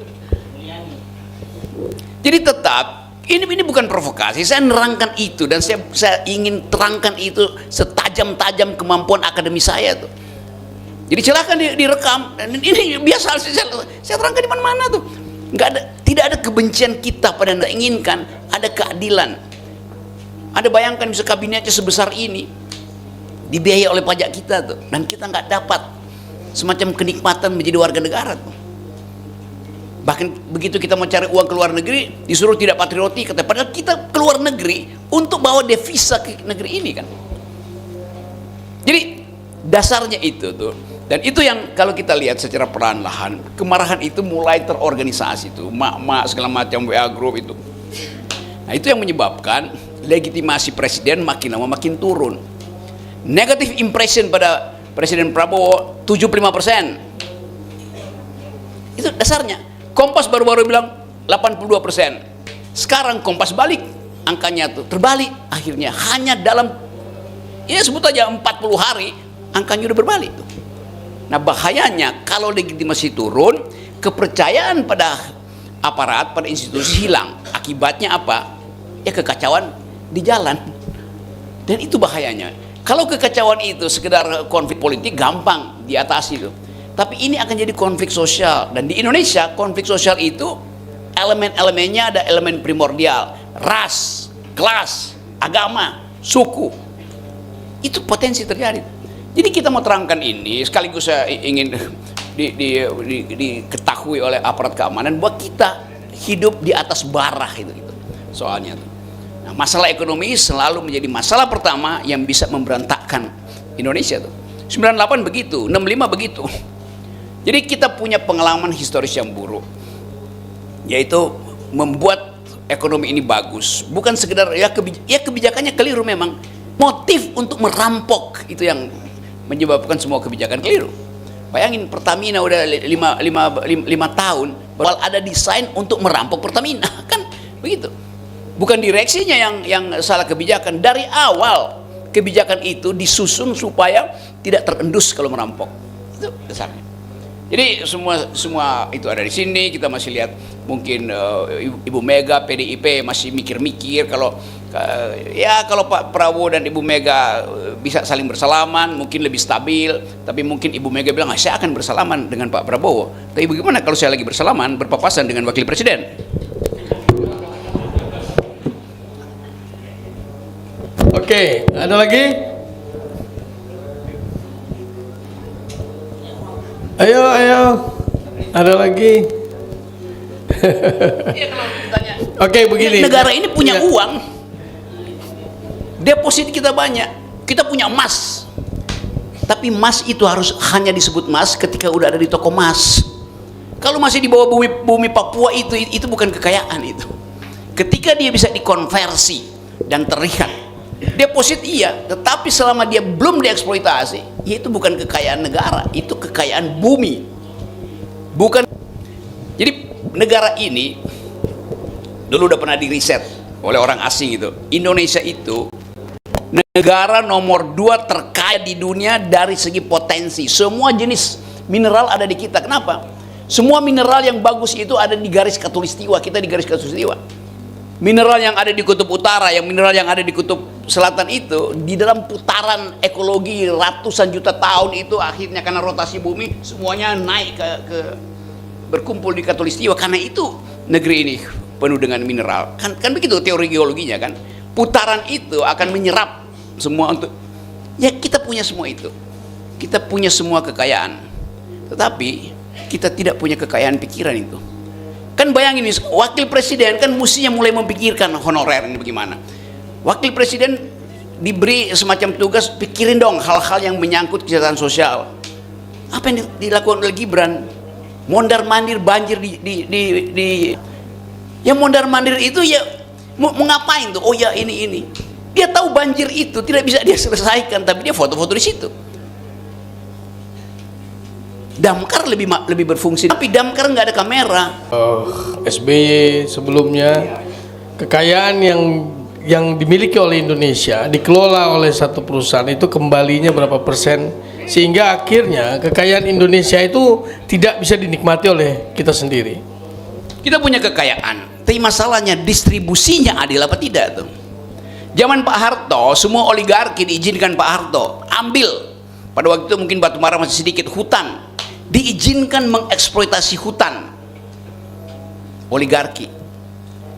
Jadi tetap ini bukan provokasi, saya nerangkan itu dan saya ingin terangkan itu setajam-tajam kemampuan akademi saya tuh. Jadi silahkan direkam dan ini biasa saya terangkan di mana-mana tuh. Tidak ada kebencian kita pada yang inginkan, ada keadilan. Ada bayangkan bisa kabinetnya sebesar ini dibiayai oleh pajak kita tuh, dan kita nggak dapat semacam kenikmatan menjadi warga negara tuh. Bahkan begitu kita mau cari uang ke luar negeri disuruh tidak patriotik, padahal kita keluar negeri untuk bawa devisa ke negeri ini kan. Jadi dasarnya itu tuh, dan itu yang kalau kita lihat secara perlahan-lahan kemarahan itu mulai terorganisasi tuh, mak-mak segala macam WA group itu. Nah itu yang menyebabkan legitimasi presiden makin lama makin turun. Negative impression pada Presiden Prabowo 75%. Itu dasarnya. Kompas baru-baru bilang 82%. Sekarang Kompas balik angkanya tuh, terbalik akhirnya. Hanya dalam ya sebut aja 40 hari angkanya udah berbalik tuh. Nah bahayanya kalau legitimasi turun, kepercayaan pada aparat, pada institusi hilang. Akibatnya apa? Ya kekacauan di jalan. Dan itu bahayanya. Kalau kekacauan itu sekedar konflik politik gampang diatasi tuh. Tapi ini akan jadi konflik sosial, dan di Indonesia konflik sosial itu elemen-elemennya ada elemen primordial, ras, kelas, agama, suku. Itu potensi terjadi. Jadi kita mau terangkan ini sekaligus saya ingin diketahui oleh aparat keamanan bahwa kita hidup di atas bara itu soalnya. Nah, masalah ekonomi selalu menjadi masalah pertama yang bisa memberantakkan Indonesia tuh. 98 begitu, 65 begitu. Jadi kita punya pengalaman historis yang buruk, yaitu membuat ekonomi ini bagus, bukan sekedar ya kebijakannya keliru memang. Motif untuk merampok itu yang menyebabkan semua kebijakan keliru. Bayangin Pertamina udah 5 tahun, padahal ada desain untuk merampok Pertamina, kan begitu. Bukan direksinya yang salah kebijakan. Dari awal kebijakan itu disusun supaya tidak terendus kalau merampok. Itu dasarnya. Jadi semua itu ada di sini. Kita masih lihat mungkin Ibu Mega, PDIP masih mikir-mikir kalau kalau Pak Prabowo dan Ibu Mega bisa saling bersalaman mungkin lebih stabil. Tapi mungkin Ibu Mega bilang, saya akan bersalaman dengan Pak Prabowo. Tapi bagaimana kalau saya lagi bersalaman berpapasan dengan Wakil Presiden?
Oke, ada lagi? Ayo, ada lagi? Oke, begini.
Negara ini punya uang, deposit kita banyak, kita punya emas. Tapi emas itu harus hanya disebut emas ketika udah ada di toko emas. Kalau masih di bawah bumi Papua itu bukan kekayaan itu. Ketika dia bisa dikonversi dan terlihat, deposit iya, tetapi selama dia belum dieksploitasi, itu bukan kekayaan negara, itu kekayaan bumi. Bukan. Jadi negara ini dulu udah pernah diriset oleh orang asing itu. Indonesia itu negara nomor 2 terkaya di dunia dari segi potensi. Semua jenis mineral ada di kita. Kenapa? Semua mineral yang bagus itu ada di garis khatulistiwa. Kita di garis khatulistiwa. Mineral yang ada di kutub utara, yang mineral yang ada di kutub selatan itu di dalam putaran ekologi ratusan juta tahun itu akhirnya karena rotasi bumi semuanya naik ke berkumpul di khatulistiwa. Karena itu negeri ini penuh dengan mineral. Kan begitu teori geologinya kan. Putaran itu akan menyerap semua untuk kita punya semua itu. Kita punya semua kekayaan. Tetapi kita tidak punya kekayaan pikiran itu. Kan bayangin nih, wakil presiden kan mestinya mulai memikirkan honorer ini bagaimana. Wakil presiden diberi semacam tugas, pikirin dong hal-hal yang menyangkut kesejahteraan sosial. Apa yang dilakukan oleh Gibran? Mondar mandir banjir yang mondar mandir itu ya mau ngapain tuh? Oh ya ini. Dia tahu banjir itu tidak bisa dia selesaikan, tapi dia foto-foto di situ. Damkar lebih berfungsi, tapi damkar nggak ada kamera.
SBY sebelumnya kekayaan yang dimiliki oleh Indonesia dikelola oleh satu perusahaan itu kembalinya berapa persen, sehingga akhirnya kekayaan Indonesia itu tidak bisa dinikmati oleh kita sendiri.
Kita punya kekayaan, tapi masalahnya distribusinya adil apa tidak tuh. Zaman Pak Harto semua oligarki diizinkan Pak Harto ambil. Pada waktu itu mungkin batubara masih sedikit, hutan diizinkan mengeksploitasi hutan oligarki.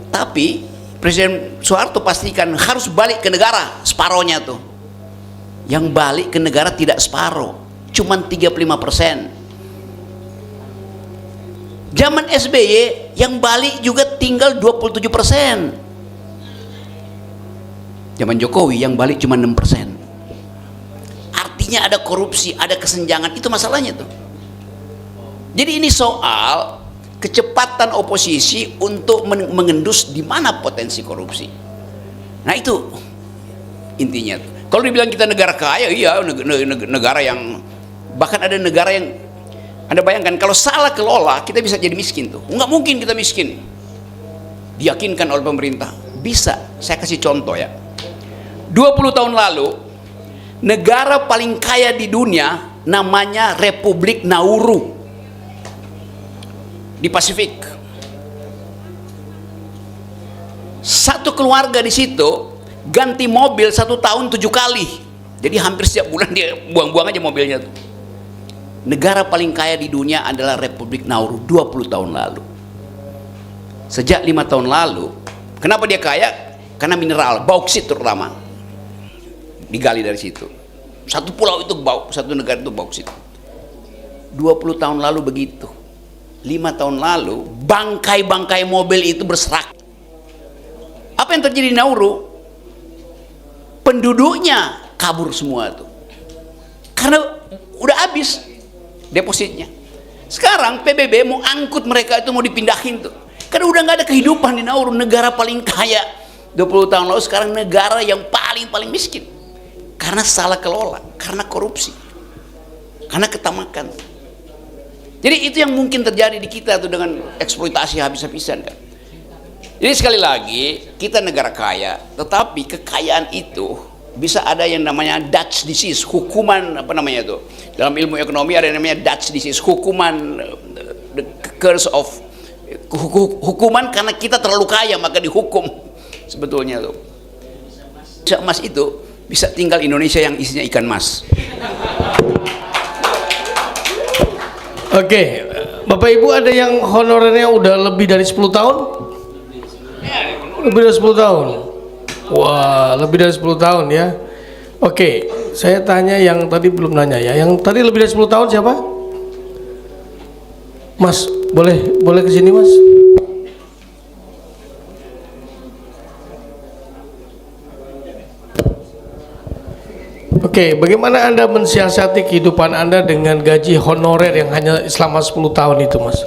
Tapi Presiden Soeharto pastikan harus balik ke negara separohnya tuh. Yang balik ke negara tidak separoh, cuman 35%. Zaman SBY yang balik juga tinggal 27%. Zaman Jokowi yang balik cuma 6%. Artinya ada korupsi, ada kesenjangan, itu masalahnya tuh. Jadi ini soal kecepatan oposisi untuk mengendus di mana potensi korupsi. Nah itu intinya. Kalau dibilang kita negara kaya, iya negara yang bahkan ada negara yang Anda bayangkan kalau salah kelola kita bisa jadi miskin tuh. Nggak mungkin kita miskin. Diyakinkan oleh pemerintah bisa. Saya kasih contoh ya. 20 tahun lalu negara paling kaya di dunia namanya Republik Nauru di Pasifik. Satu keluarga di situ ganti mobil 1 tahun 7 kali. Jadi hampir setiap bulan dia buang-buang aja mobilnya tuh. Negara paling kaya di dunia adalah Republik Nauru 20 tahun lalu. Sejak 5 tahun lalu, kenapa dia kaya? Karena mineral, bauksit terutama digali dari situ. Satu pulau itu satu negara itu bauksit. 20 tahun lalu begitu. 5 tahun lalu bangkai-bangkai mobil itu berserak. Apa yang terjadi di Nauru? Penduduknya kabur semua tuh, karena udah habis depositnya. Sekarang PBB mau angkut mereka itu, mau dipindahin tuh, karena udah nggak ada kehidupan di Nauru, negara paling kaya 20 tahun lalu, sekarang negara yang paling miskin, karena salah kelola, karena korupsi, karena ketamakan. Jadi itu yang mungkin terjadi di kita tuh, dengan eksploitasi habis-habisan kan. Jadi sekali lagi, kita negara kaya, tetapi kekayaan itu bisa ada yang namanya Dutch disease, hukuman apa namanya itu. Dalam ilmu ekonomi ada yang namanya Dutch disease, hukuman, the curse of, hukuman karena kita terlalu kaya maka dihukum. Sebetulnya tuh, emas itu bisa tinggal Indonesia yang isinya ikan mas.
Oke, Bapak Ibu ada yang honorernya udah lebih dari 10 tahun? Lebih dari 10 tahun. Wah, lebih dari 10 tahun ya. Oke, saya tanya yang tadi belum nanya ya. Yang tadi lebih dari 10 tahun siapa? Mas, boleh ke sini, Mas? Oke, bagaimana Anda mensiasati kehidupan Anda dengan gaji honorer yang hanya selama 10 tahun itu, Mas?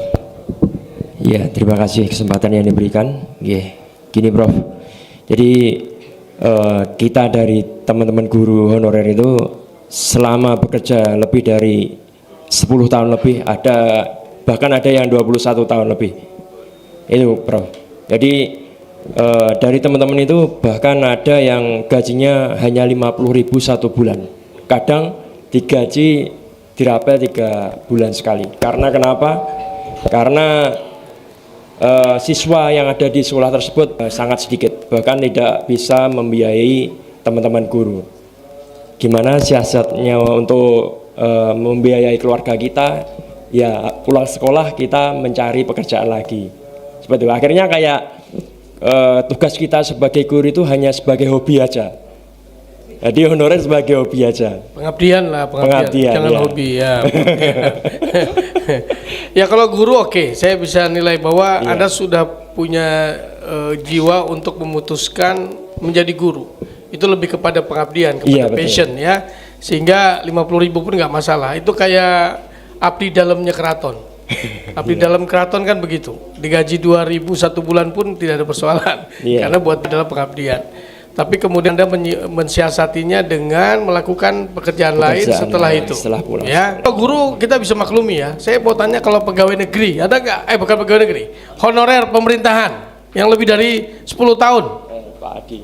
Ya, terima kasih kesempatan yang diberikan. Gini Prof, jadi kita dari teman-teman guru honorer itu selama bekerja lebih dari 10 tahun lebih, bahkan ada yang 21 tahun lebih. Itu Prof. Jadi dari teman-teman itu bahkan ada yang gajinya hanya 50.000 satu bulan. Kadang digaji dirapel 3 bulan sekali. Karena kenapa? Karena siswa yang ada di sekolah tersebut sangat sedikit, bahkan tidak bisa membiayai teman-teman guru. Gimana siasatnya untuk membiayai keluarga kita? Ya pulang sekolah kita mencari pekerjaan lagi. Seperti itu. Akhirnya kayak tugas kita sebagai guru itu hanya sebagai hobi aja. Jadi honorer sebagai hobi aja.
Pengabdian lah, pengabdian. Jangan
ya.
hobi ya. Ya kalau guru oke, saya bisa nilai bahwa
Iya.
Anda sudah punya jiwa untuk memutuskan menjadi guru. Itu lebih kepada pengabdian, kepada
Iya, betul.
passion ya. Sehingga 50.000 pun nggak masalah. Itu kayak abdi dalamnya keraton. Abdi dalam keraton kan begitu. Digaji 2.000 satu bulan pun tidak ada persoalan.
Iya.
Karena buat dalam pengabdian. Tapi kemudian Anda mensiasatinya dengan melakukan pekerjaan lain setelah itu.
Setelah pulang.
Ya, kalau guru kita bisa maklumi ya. Saya mau tanya kalau pegawai negeri, ada nggak? Bukan pegawai negeri, honorer pemerintahan yang lebih dari 10 tahun.
Pak Adi.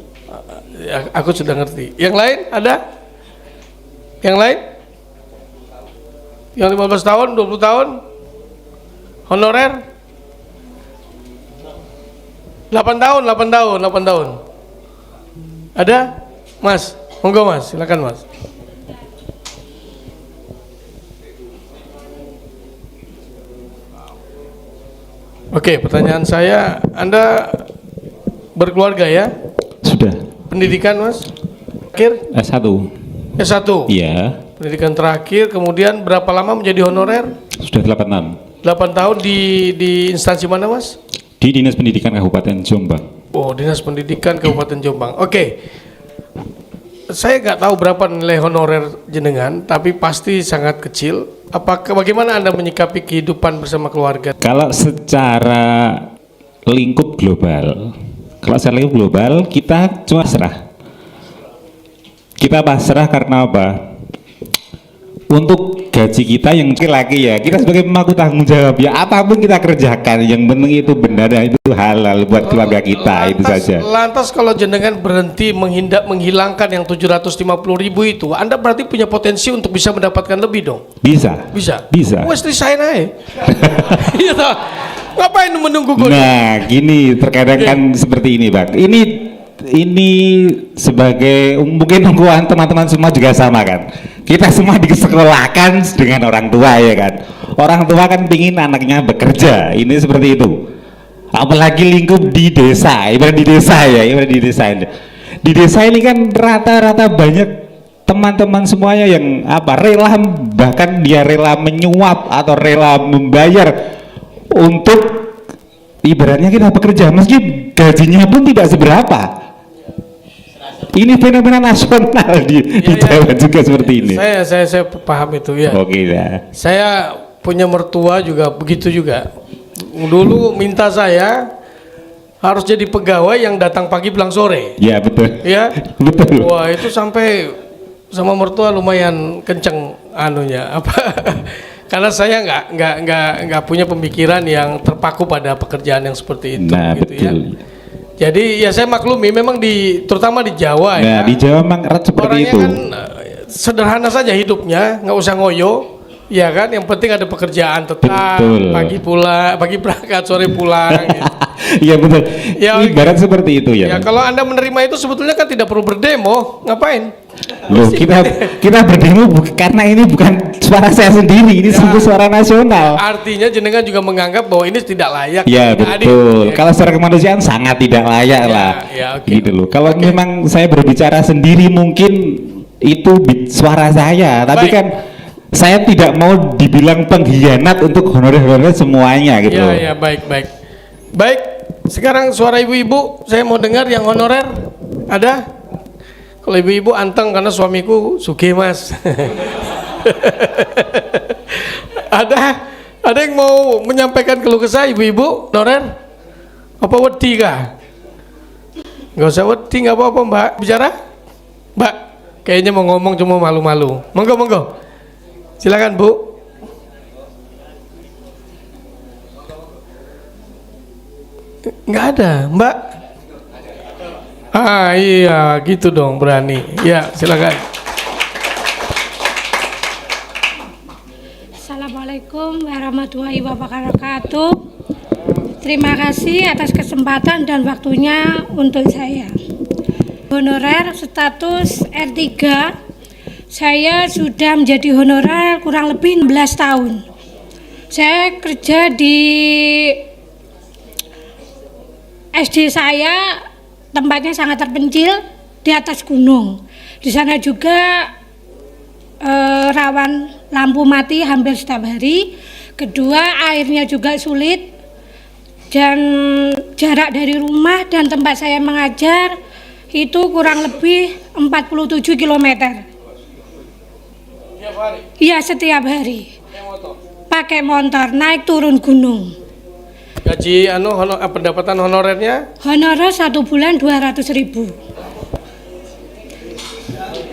Ya, aku sudah ngerti. Yang lain ada? Yang lain? Yang 15 tahun, 20 tahun? Honorer? 8 tahun, 8 tahun, 8 tahun. Ada? Mas, monggo Mas, silakan Mas. Oke, pertanyaan saya, Anda berkeluarga ya?
Sudah.
Pendidikan Mas? Akhir?
S1.
S1?
Iya.
Pendidikan terakhir, kemudian berapa lama menjadi honorer?
Sudah 86.
8 tahun di instansi mana Mas?
Di Dinas Pendidikan Kabupaten Jombang.
Oh, Dinas Pendidikan Kabupaten Jombang. Oke. Saya nggak tahu berapa nilai honorer jenengan, tapi pasti sangat kecil. Bagaimana Anda menyikapi kehidupan bersama keluarga?
Kalau secara lingkup global, kita cuma pasrah. Kita pasrah karena apa? Untuk gaji kita yang laki-laki ya, kita sebagai pemangku tanggung jawab ya, apapun kita kerjakan yang penting itu benar dan itu halal buat keluarga kita. Itu saja.
Lantas kalau jenengan berhenti menghilangkan yang 750.000 itu, Anda berarti punya potensi untuk bisa mendapatkan lebih dong?
Bisa.
Wes resign aja. Iya toh. Ngapain menunggu gue?
Nah, gini terkadang kan seperti ini, Bang. Ini sebagai mungkin ungguan teman-teman semua juga sama kan. Kita semua disekolahkan dengan orang tua ya kan. Orang tua kan pingin anaknya bekerja. Ini seperti itu. Apalagi lingkup di desa, ibarat di desa ya, ibarat di desa. Di desa ini kan rata-rata banyak teman-teman semuanya yang rela, bahkan dia rela menyuap atau rela membayar untuk ibaratnya kita bekerja meski gajinya pun tidak seberapa. Ini fenomena nasional di Jawa juga seperti ini.
Saya paham itu ya.
Oke ya.
Saya punya mertua juga begitu juga. Dulu minta saya harus jadi pegawai yang datang pagi pulang sore.
Ya betul.
Ya.
Betul.
Wah, itu sampai sama mertua lumayan kenceng anunya apa? Karena saya nggak punya pemikiran yang terpaku pada pekerjaan yang seperti itu.
Nah,
gitu
betul.
Ya. Jadi ya saya maklumi memang terutama di Jawa
Nah,
ya.
di Jawa memang erat seperti
Orangnya
itu.
kan sederhana saja hidupnya, nggak usah ngoyo, ya kan? Yang penting ada pekerjaan tetap,
Betul.
pagi berangkat, sore pulang. Gitu.
Iya betul.
Ya,
Ibarat seperti itu ya.
Ya
Bang.
kalau Anda menerima itu sebetulnya kan tidak perlu berdemo, ngapain?
Loh, kita berdemo karena ini bukan suara saya sendiri, ini sungguh suara nasional.
Artinya jenengan juga menganggap bahwa ini tidak layak.
Ya
tidak adil.
betul.
Ya.
Kalau secara kemanusiaan sangat tidak layak
Ya,
lah.
ya, oke.
Gitu loh. Kalau memang saya berbicara sendiri mungkin itu suara saya, tapi
Baik.
kan saya tidak mau dibilang pengkhianat untuk honorer-honorer semuanya gitu loh.
Ya, baik. Baik, sekarang suara ibu-ibu, saya mau dengar yang honorer. Ada? Kalau ibu-ibu anteng karena suamiku sugih mas. Ada yang mau menyampaikan keluh kesah ibu-ibu honorer? Apa wedi kah? Gak usah wedi, nggak apa-apa mbak. Bicara? Mbak, kayaknya mau ngomong cuma malu-malu. Monggo. Silakan bu. Nggak ada, Mbak. Ah iya, gitu dong berani. Ya, silakan.
Assalamualaikum warahmatullahi wabarakatuh. Terima kasih atas kesempatan dan waktunya untuk saya. Honorer status R3. Saya sudah menjadi honorer kurang lebih 16 tahun. Saya kerja di SD saya, tempatnya sangat terpencil di atas gunung. Di sana juga rawan lampu mati hampir setiap hari. Kedua, airnya juga sulit. Dan jarak dari rumah dan tempat saya mengajar itu kurang lebih 47 km. Iya, setiap hari. Pakai motor, naik turun gunung.
Gaji pendapatan honorernya?
Honorer 1 bulan 200.000.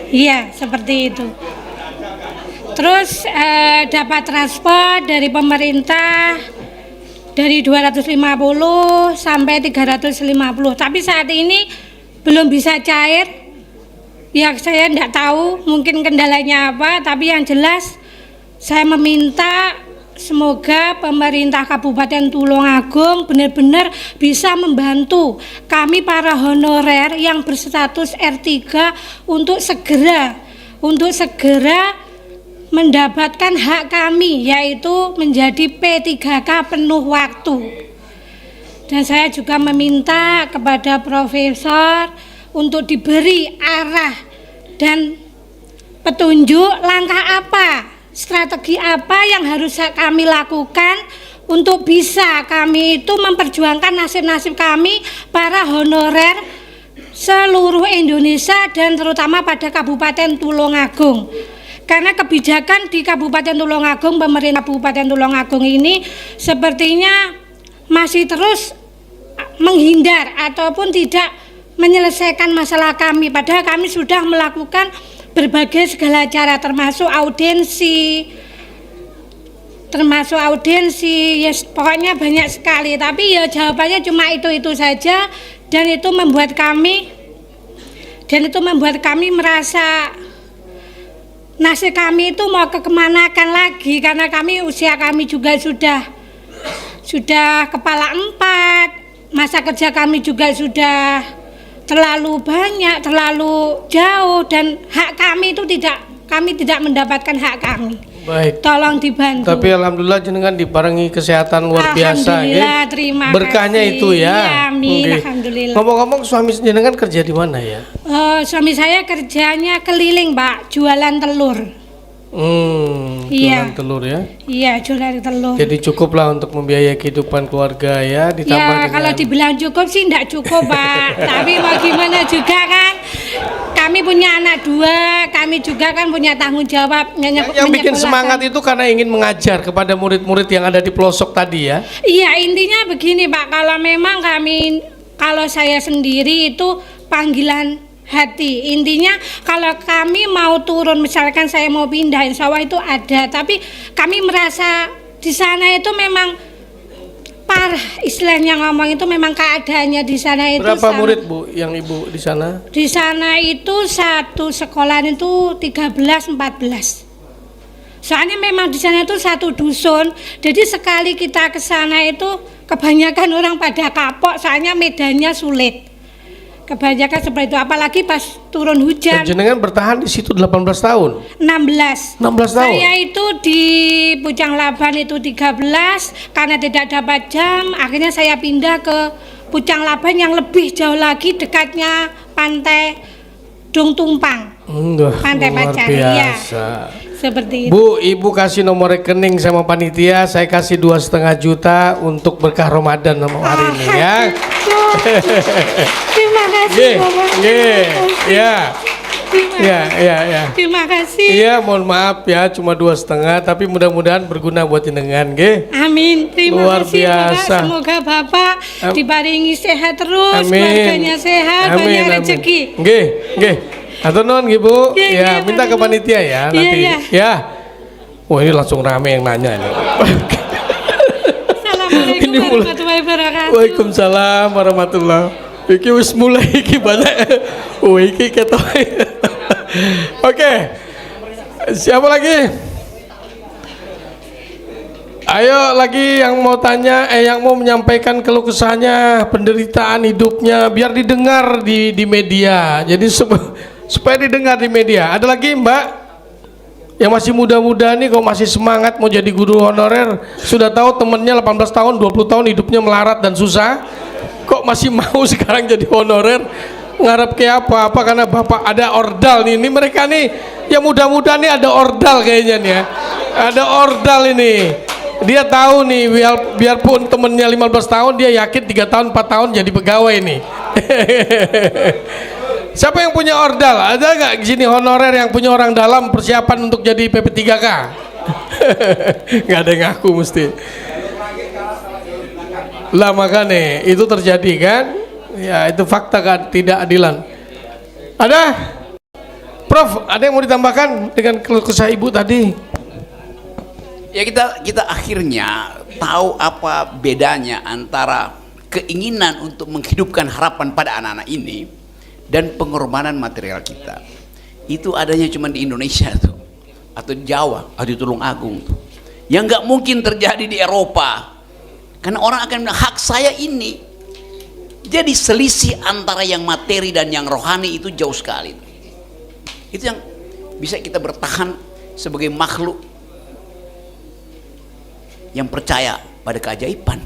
Iya, seperti itu. Terus dapat transport dari pemerintah dari 250 sampai 350. Tapi saat ini belum bisa cair. Ya saya tidak tahu mungkin kendalanya apa, tapi yang jelas saya meminta semoga pemerintah Kabupaten Tulungagung benar-benar bisa membantu kami para honorer yang berstatus R3 untuk segera mendapatkan hak kami, yaitu menjadi P3K penuh waktu. Dan saya juga meminta kepada profesor untuk diberi arah dan petunjuk langkah apa, strategi apa yang harus kami lakukan untuk bisa kami itu memperjuangkan nasib-nasib kami para honorer seluruh Indonesia dan terutama pada Kabupaten Tulungagung. Karena kebijakan di Kabupaten Tulungagung, pemerintah Kabupaten Tulungagung ini sepertinya masih terus menghindar ataupun tidak menyelesaikan masalah kami, padahal kami sudah melakukan berbagai segala cara termasuk audiensi, yes, pokoknya banyak sekali, tapi ya jawabannya cuma itu saja, dan itu membuat kami merasa nasib kami itu mau kemanakan lagi, karena usia kami juga sudah kepala 4, masa kerja kami juga sudah terlalu banyak, terlalu jauh, dan hak kami itu kami tidak mendapatkan hak kami.
Baik.
Tolong dibantu.
Tapi alhamdulillah jenengan diparingi kesehatan luar biasa.
Alhamdulillah, terima
Berkahnya
kasih.
itu ya.
Ya, amin,
Oke.
alhamdulillah.
Ngomong-ngomong, suami jenengan kerja di mana ya?
Suami saya kerjanya keliling, Pak, jualan telur. Iya.
Jualan telur ya.
Iya, jualan telur.
Jadi cukuplah untuk membiayai kehidupan keluarga ya, ditambah
Ya,
dengan
kalau dibilang cukup sih enggak cukup, Pak. Tapi mau gimana juga kan? Kami punya anak 2, kami juga kan punya tanggung jawab
yang bikin semangat itu karena ingin mengajar kepada murid-murid yang ada di pelosok tadi ya.
Iya, intinya begini, Pak. Kalau saya sendiri itu panggilan hati. Intinya kalau kami mau turun, misalkan saya mau pindah, insya Allah itu ada. Tapi kami merasa di sana itu memang parah, istilahnya ngomong itu memang keadaannya di sana itu.
Berapa murid Bu yang Ibu di sana?
Di sana itu satu sekolah itu 13-14. Soalnya memang di sana itu satu dusun. Jadi sekali kita ke sana itu kebanyakan orang pada kapok, soalnya medannya sulit. Kebanyakan seperti itu, apalagi pas turun hujan.
Dan jenengan bertahan di situ 18 tahun.
16
tahun.
Saya itu di Pucang Laban itu 13, karena tidak dapat jam, akhirnya saya pindah ke Pucang Laban yang lebih jauh lagi, dekatnya pantai Dung Tumpang. Pantai
luar
Pacar. Iya.
biasa.
Seperti itu.
Bu, Ibu kasih nomor rekening sama panitia, saya kasih 2,5 juta untuk berkah Ramadan sama hari ini ya.
Terima kasih, Bapak.
Ya.
Terima kasih.
Iya, mohon maaf ya, cuma 2,5, tapi mudah-mudahan berguna buat jenengan, nggih.
Amin. Terima
Luar
kasih,
biasa.
Bapak. Semoga Bapak dibaringi sehat terus,
Amin.
keluarganya sehat, banyak rezeki.
Nggih. Atur nuhun nggih Bu.
Iya,
Ya,
iya,
minta ke
Pak.
panitia ya nanti.
Iya.
Ya. Wah, ini langsung rame yang nanya ini.
Assalamualaikum
Ini mulai.
warahmatullahi wabarakatuh.
Waalaikumsalam warahmatullah. Iki wis mulai iki banyak. Oh, iki ketoke. Oke. Siapa lagi? Ayo lagi yang mau tanya, yang mau menyampaikan keluh kesahnya, penderitaan hidupnya, biar didengar di media. Jadi supaya didengar di media. Ada lagi Mbak yang masih muda-muda nih, kok masih semangat mau jadi guru honorer, sudah tahu temennya 18 tahun, 20 tahun hidupnya melarat dan susah, kok masih mau sekarang jadi honorer? Ngarep kayak apa karena Bapak ada ordal nih. Ini mereka nih yang muda-muda nih ada ordal kayaknya nih ya. Ada ordal ini. Dia tahu nih, biarpun temennya 15 tahun, dia yakin 3 tahun 4 tahun jadi pegawai nih. Siapa yang punya ordal? Ada nggak di sini honorer yang punya orang dalam persiapan untuk jadi PP3K? Nggak ada yang ngaku mesti. Lah makanya itu terjadi kan? Ya itu fakta kan, tidak adilan. Ada? Prof, ada yang mau ditambahkan dengan keluh kesah Ibu tadi?
Ya kita akhirnya tahu apa bedanya antara keinginan untuk menghidupkan harapan pada anak-anak ini dan pengorbanan material kita. Itu adanya cuma di Indonesia tuh, atau di Jawa, atau di Tulungagung tuh. Yang nggak mungkin terjadi di Eropa. Karena orang akan bilang hak saya ini. Jadi selisih antara yang materi dan yang rohani itu jauh sekali. Itu yang bisa kita bertahan sebagai makhluk yang percaya pada keajaiban.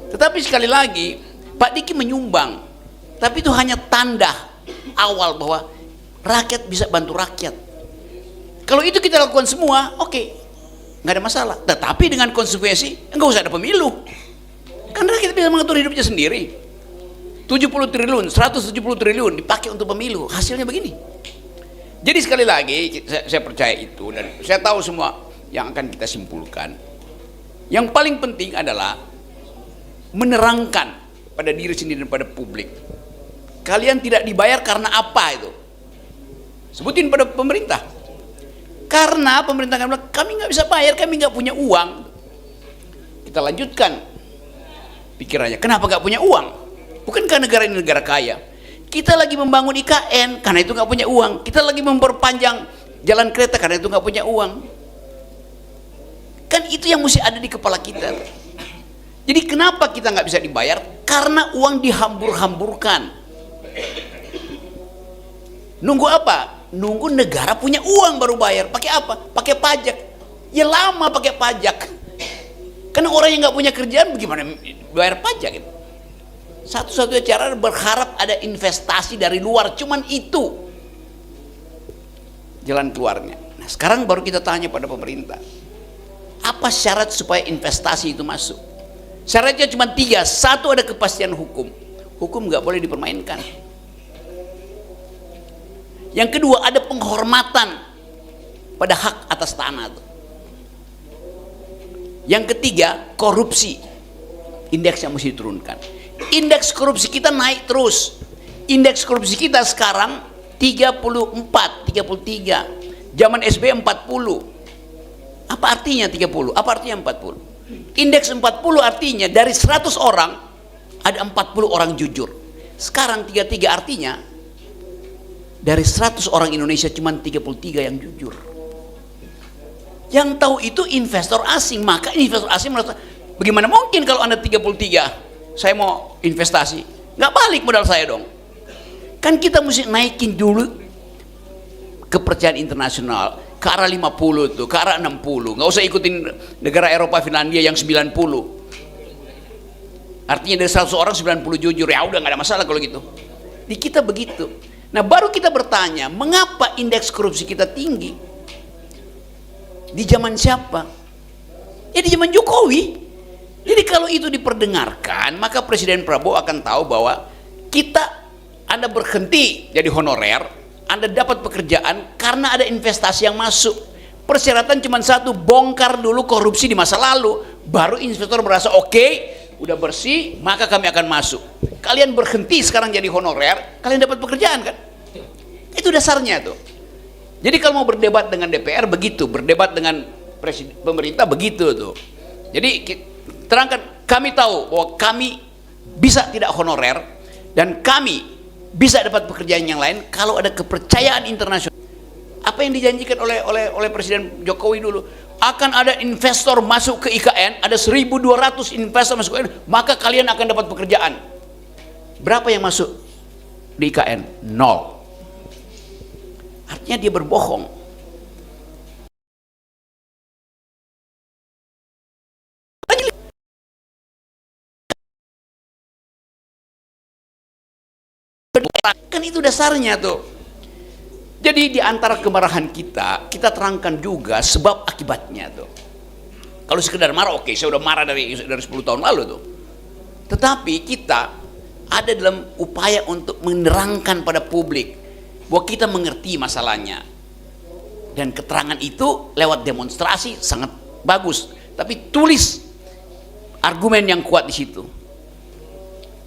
Tetapi sekali lagi Pak Diki menyumbang, tapi itu hanya tanda awal bahwa rakyat bisa bantu rakyat. Kalau itu kita lakukan semua, oke, nggak ada masalah. Tetapi dengan konsekuensi nggak usah ada pemilu, kan rakyat bisa mengatur hidupnya sendiri. 70 triliun, 170 triliun dipakai untuk pemilu, hasilnya begini. Jadi sekali lagi saya percaya itu, dan saya tahu semua yang akan kita simpulkan. Yang paling penting adalah menerangkan pada diri sendiri dan pada publik. Kalian tidak dibayar karena apa itu? Sebutin pada pemerintah. Karena pemerintah akan bilang, kami nggak bisa bayar, kami nggak punya uang. Kita lanjutkan pikirannya. Kenapa nggak punya uang? Bukankah negara ini negara kaya? Kita lagi membangun IKN, karena itu nggak punya uang. Kita lagi memperpanjang jalan kereta, karena itu nggak punya uang. Kan itu yang mesti ada di kepala kita. Jadi kenapa kita nggak bisa dibayar? Karena uang dihambur-hamburkan. Nunggu apa? Nunggu negara punya uang baru bayar. Pakai apa? Pakai pajak. Ya lama pakai pajak. Karena orang yang nggak punya kerjaan bagaimana bayar pajak gitu. Satu-satunya cara berharap ada investasi dari luar, cuman itu. jalan keluarnya. Nah, sekarang baru kita tanya pada pemerintah, apa syarat supaya investasi itu masuk? Syaratnya cuma 3. Satu, ada kepastian hukum. Hukum nggak boleh dipermainkan. Yang kedua, ada penghormatan pada hak atas tanah itu. Yang ketiga, korupsi. Indeksnya mesti diturunkan. Indeks korupsi kita naik terus. Indeks korupsi kita sekarang 34, 33. Zaman SBY 40. Apa artinya 30? Apa artinya 40? Indeks 40 artinya dari 100 orang ada 40 orang jujur. Sekarang 33 artinya dari 100 orang Indonesia cuma 33 yang jujur. Yang tahu itu investor asing. Maka investor asing merasa, bagaimana mungkin kalau Anda 33 saya mau investasi, nggak balik modal saya dong. Kan kita mesti naikin dulu kepercayaan internasional ke arah 50 tuh, ke arah 60. Nggak usah ikutin negara Eropa, Finlandia yang 90. Artinya dari 100 orang 90 jujur. Ya udah nggak ada masalah kalau gitu. Di kita begitu. Nah, baru kita bertanya, mengapa indeks korupsi kita tinggi? Di zaman siapa? Ya di zaman Jokowi. Jadi kalau itu diperdengarkan, maka Presiden Prabowo akan tahu bahwa Anda berhenti jadi honorer, Anda dapat pekerjaan karena ada investasi yang masuk. Persyaratan cuma satu, bongkar dulu korupsi di masa lalu, baru investor merasa oke, udah bersih, maka kami akan masuk. Kalian berhenti sekarang jadi honorer, kalian dapat pekerjaan kan? Itu dasarnya tuh. Jadi kalau mau berdebat dengan DPR begitu, berdebat dengan pemerintah begitu tuh. Jadi terangkan, kami tahu bahwa kami bisa tidak honorer dan kami bisa dapat pekerjaan yang lain kalau ada kepercayaan internasional. Apa yang dijanjikan oleh Presiden Jokowi dulu, akan ada investor masuk ke IKN, ada 1.200 investor masuk ke IKN, maka kalian akan dapat pekerjaan. Berapa yang masuk di IKN? 0. Artinya dia berbohong. Kan itu dasarnya tuh. Jadi di antara kemarahan kita terangkan juga sebab akibatnya tuh. Kalau sekedar marah, oke, saya udah marah dari 10 tahun lalu tuh. Tetapi kita ada dalam upaya untuk menerangkan pada publik bahwa kita mengerti masalahnya, dan keterangan itu lewat demonstrasi sangat bagus, tapi tulis argumen yang kuat di situ.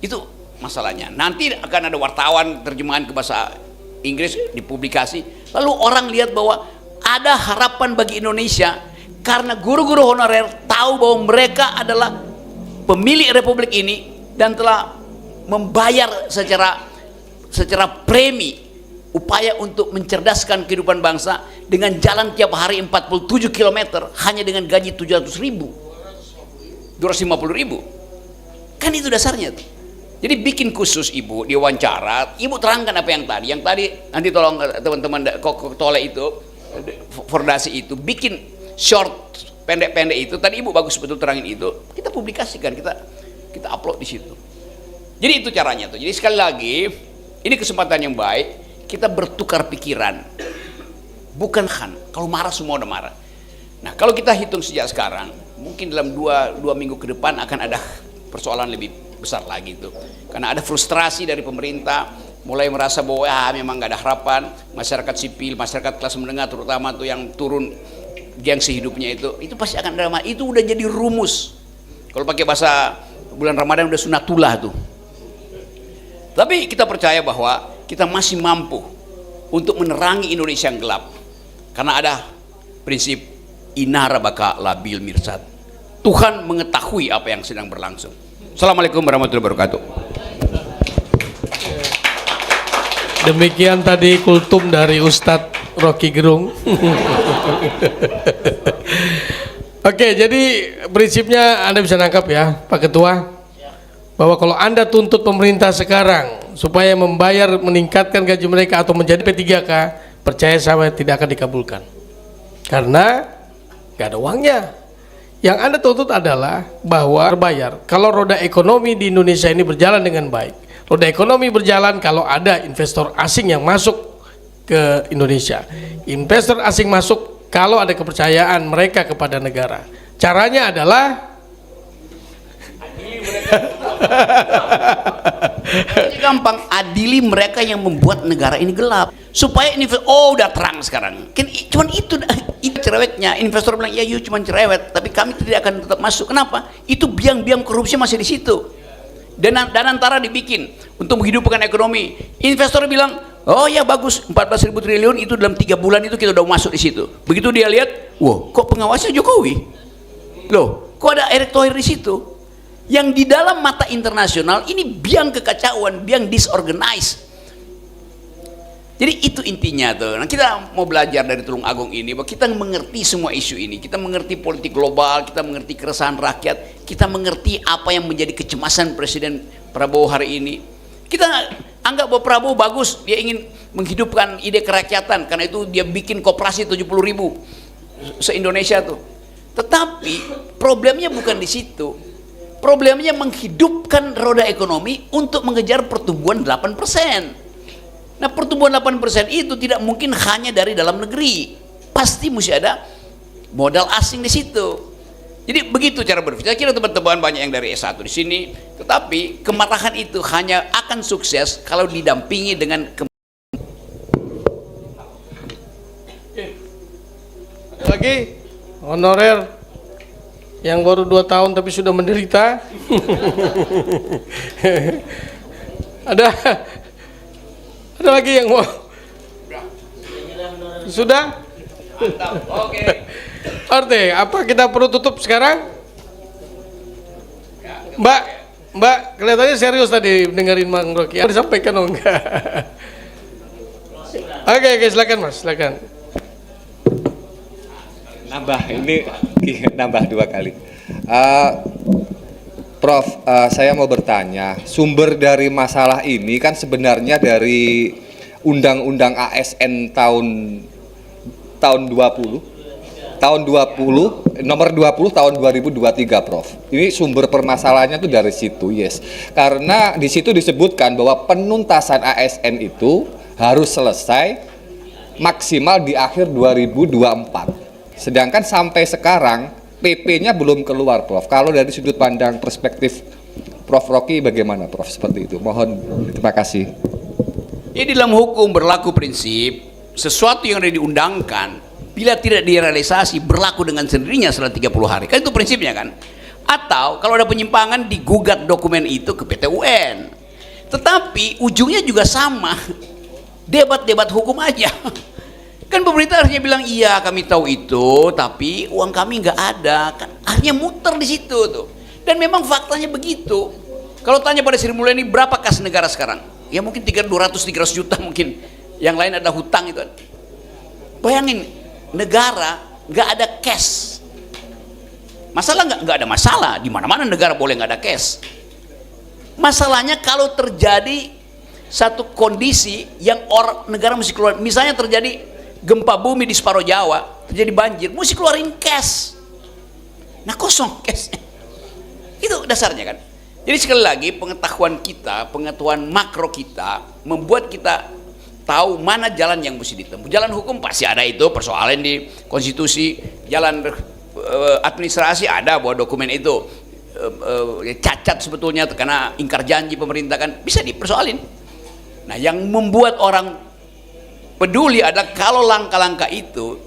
Itu masalahnya. Nanti akan ada wartawan terjemahan ke bahasa Inggris dipublikasi, lalu orang lihat bahwa ada harapan bagi Indonesia karena guru-guru honorer tahu bahwa mereka adalah pemilik republik ini dan telah membayar secara premi upaya untuk mencerdaskan kehidupan bangsa dengan jalan tiap hari 47 km hanya dengan gaji 700.000, 250.000. Kan itu dasarnya tuh. Jadi bikin khusus ibu diwawancara, ibu terangkan apa yang tadi nanti tolong teman-teman tole itu Fordasi itu bikin short pendek-pendek itu. Tadi ibu bagus betul terangin itu, kita publikasikan, kita upload di situ. Jadi itu caranya tuh. Jadi sekali lagi ini kesempatan yang baik. Kita bertukar pikiran, bukan kan kalau marah semua udah marah. Nah, kalau kita hitung sejak sekarang, mungkin dalam dua minggu ke depan akan ada persoalan lebih besar lagi itu, karena ada frustrasi dari pemerintah, mulai merasa bahwa memang nggak ada harapan. Masyarakat sipil, masyarakat kelas menengah terutama tuh yang turun gengsi hidupnya itu pasti akan drama. Itu udah jadi rumus. Kalau pakai bahasa bulan Ramadan udah sunatullah tuh. Tapi kita percaya bahwa kita masih mampu untuk menerangi Indonesia yang gelap, karena ada prinsip inara baka labil mirsad. Tuhan mengetahui apa yang sedang berlangsung. Assalamualaikum warahmatullahi wabarakatuh.
Demikian tadi kultum dari Ustadz Rocky Gerung. Oke, jadi prinsipnya Anda bisa nangkap ya Pak Ketua, bahwa kalau Anda tuntut pemerintah sekarang supaya membayar, meningkatkan gaji mereka atau menjadi P3K, percaya saya tidak akan dikabulkan karena gak ada uangnya. Yang Anda tuntut adalah bahwa berbayar kalau roda ekonomi di Indonesia ini berjalan dengan baik. Roda ekonomi berjalan kalau ada investor asing yang masuk ke Indonesia. Investor asing masuk kalau ada kepercayaan mereka kepada negara. Caranya adalah
Ini gampang, adili mereka yang membuat negara ini gelap supaya investor, oh udah terang sekarang kan, cuman itu cerewetnya. Investor bilang ya you cuman cerewet, tapi kami tidak akan tetap masuk. Kenapa? Itu biang-biang korupsi masih di situ. Dan antara dibikin untuk menghidupkan ekonomi. Investor bilang oh ya bagus, 14.000 triliun itu dalam 3 bulan itu kita udah masuk di situ. Begitu dia lihat, wah kok pengawasnya Jokowi, loh kok ada Erick Thohir di situ. Yang di dalam mata internasional ini biang kekacauan, biang disorganized. Jadi itu intinya tuh. Nah, kita mau belajar dari Tulung Agung ini bahwa kita mengerti semua isu ini. Kita mengerti politik global, kita mengerti keresahan rakyat, kita mengerti apa yang menjadi kecemasan Presiden Prabowo hari ini. Kita anggap bahwa Prabowo bagus, dia ingin menghidupkan ide kerakyatan, karena itu dia bikin koperasi 70.000 se-Indonesia tuh. Tetapi problemnya bukan di situ. Problemnya menghidupkan roda ekonomi untuk mengejar pertumbuhan 8%. Nah, pertumbuhan 8% itu tidak mungkin hanya dari dalam negeri. Pasti mesti ada modal asing di situ. Jadi begitu cara berpikir. Saya kira teman-teman banyak yang dari S1 di sini, tetapi kemarahan itu hanya akan sukses kalau didampingi dengan
lagi honorer yang baru 2 tahun tapi sudah menderita. ada lagi yang mau? Sudah?
Oke.
Arte, apa kita perlu tutup sekarang? Mbak kelihatannya serius tadi dengerin Mang Rocky. Apa disampaikan oh enggak? Oke, silakan Mas, silakan.
Nambah 2 kali. Prof, saya mau bertanya, sumber dari masalah ini kan sebenarnya dari Undang-Undang ASN tahun 20 nomor 20 tahun 2023, Prof. Ini sumber permasalahannya tuh dari situ, yes. Karena di situ disebutkan bahwa penuntasan ASN itu harus selesai maksimal di akhir 2024. Sedangkan sampai sekarang PP-nya belum keluar, Prof. Kalau dari sudut pandang perspektif Prof Rocky bagaimana, Prof? Seperti itu. Mohon, terima kasih.
Ya, di dalam hukum berlaku prinsip sesuatu yang sudah diundangkan bila tidak direalisasi berlaku dengan sendirinya setelah 30 hari. Kan itu prinsipnya kan? Atau kalau ada penyimpangan digugat dokumen itu ke PT UN. Tetapi ujungnya juga sama. Debat-debat hukum aja. Kan pemerintah harusnya bilang iya kami tahu itu, tapi uang kami nggak ada, kan akhirnya muter di situ tuh. Dan memang faktanya begitu. Kalau tanya pada Sri Mulyani berapa kas negara sekarang? Ya mungkin 200-300 juta mungkin. Yang lain ada hutang itu. Bayangin negara nggak ada cash. Masalah nggak ada masalah. Di mana-mana negara boleh nggak ada cash. Masalahnya kalau terjadi satu kondisi yang negara mesti keluar, misalnya terjadi gempa bumi di separuh Jawa, terjadi banjir, mesti keluarin cash. Nah kosong cash. Itu dasarnya kan. Jadi sekali lagi pengetahuan kita, pengetahuan makro kita membuat kita tahu mana jalan yang mesti ditempuh. Jalan hukum pasti ada itu, persoalan di konstitusi. Jalan administrasi ada bahwa dokumen itu cacat sebetulnya karena ingkar janji pemerintah, kan bisa dipersoalin. Nah yang membuat orang peduli adalah kalau langkah-langkah itu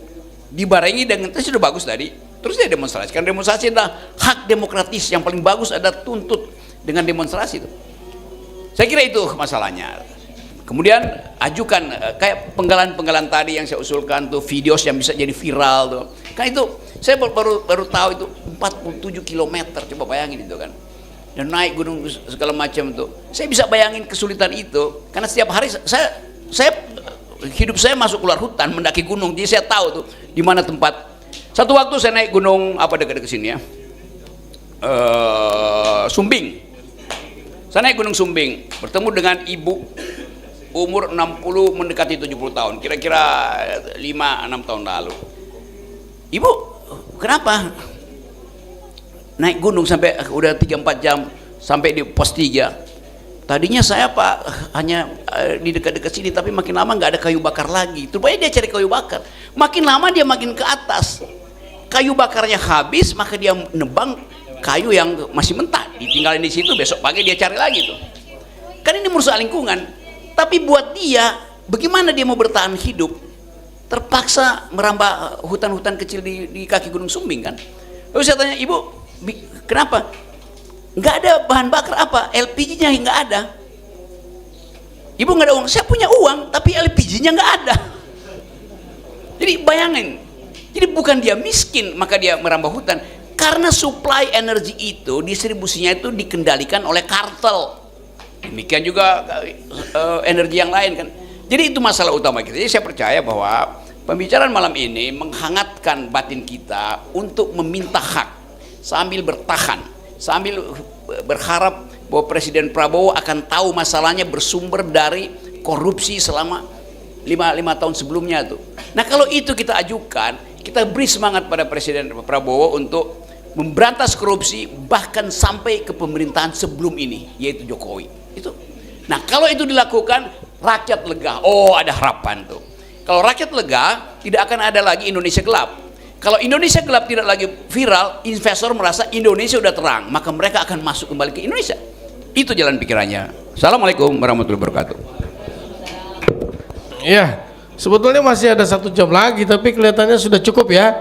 dibarengi dengan, itu sudah bagus tadi, terus dia demonstrasi. Karena demonstrasi adalah hak demokratis yang paling bagus, ada tuntut dengan demonstrasi itu. Saya kira itu masalahnya. Kemudian ajukan kayak penggalan-penggalan tadi yang saya usulkan tuh, videos yang bisa jadi viral tuh. Kan itu saya baru tahu itu 47 km, coba bayangin itu kan. Dan naik gunung segala macam tuh. Saya bisa bayangin kesulitan itu karena setiap hari saya hidup saya masuk keluar hutan, mendaki gunung, jadi saya tahu tuh di mana tempat. Satu waktu saya naik gunung apa dekat-dekat sini ya, Sumbing. Saya naik gunung Sumbing, bertemu dengan ibu umur 60 mendekati 70 tahun, kira-kira 5-6 tahun lalu. Ibu, kenapa naik gunung sampai udah 3-4 jam sampai di pos 3? tadinya saya Pak hanya di dekat-dekat sini, tapi makin lama nggak ada kayu bakar lagi. Rupanya dia cari kayu bakar. Makin lama dia makin ke atas. Kayu bakarnya habis, maka dia nebang kayu yang masih mentah, ditinggalin di situ, besok pagi dia cari lagi tuh. Kan ini merusak lingkungan. Tapi buat dia, bagaimana dia mau bertahan hidup? Terpaksa merambah hutan-hutan kecil di kaki Gunung Sumbing kan. Lalu saya tanya, Ibu, kenapa? Nggak ada bahan bakar apa? LPG-nya nggak ada. Ibu nggak ada uang. Saya punya uang, tapi LPG-nya nggak ada. Jadi bayangin. Jadi bukan dia miskin, maka dia merambah hutan. Karena supply energi itu, distribusinya itu dikendalikan oleh kartel. Demikian juga energi yang lain kan. Jadi itu masalah utama kita. Jadi saya percaya bahwa pembicaraan malam ini menghangatkan batin kita untuk meminta hak sambil bertahan, sambil berharap bahwa Presiden Prabowo akan tahu masalahnya bersumber dari korupsi selama 5 tahun sebelumnya tuh. Nah kalau itu kita ajukan, kita beri semangat pada Presiden Prabowo untuk memberantas korupsi bahkan sampai ke pemerintahan sebelum ini, yaitu Jokowi. Itu. Nah kalau itu dilakukan, rakyat lega. Oh ada harapan tuh. Kalau rakyat lega, tidak akan ada lagi Indonesia gelap. Kalau Indonesia gelap tidak lagi viral, investor merasa Indonesia udah terang, maka mereka akan masuk kembali ke Indonesia. Itu jalan pikirannya. Assalamualaikum warahmatullahi wabarakatuh.
Ya, sebetulnya masih ada 1 jam lagi, tapi kelihatannya sudah cukup ya.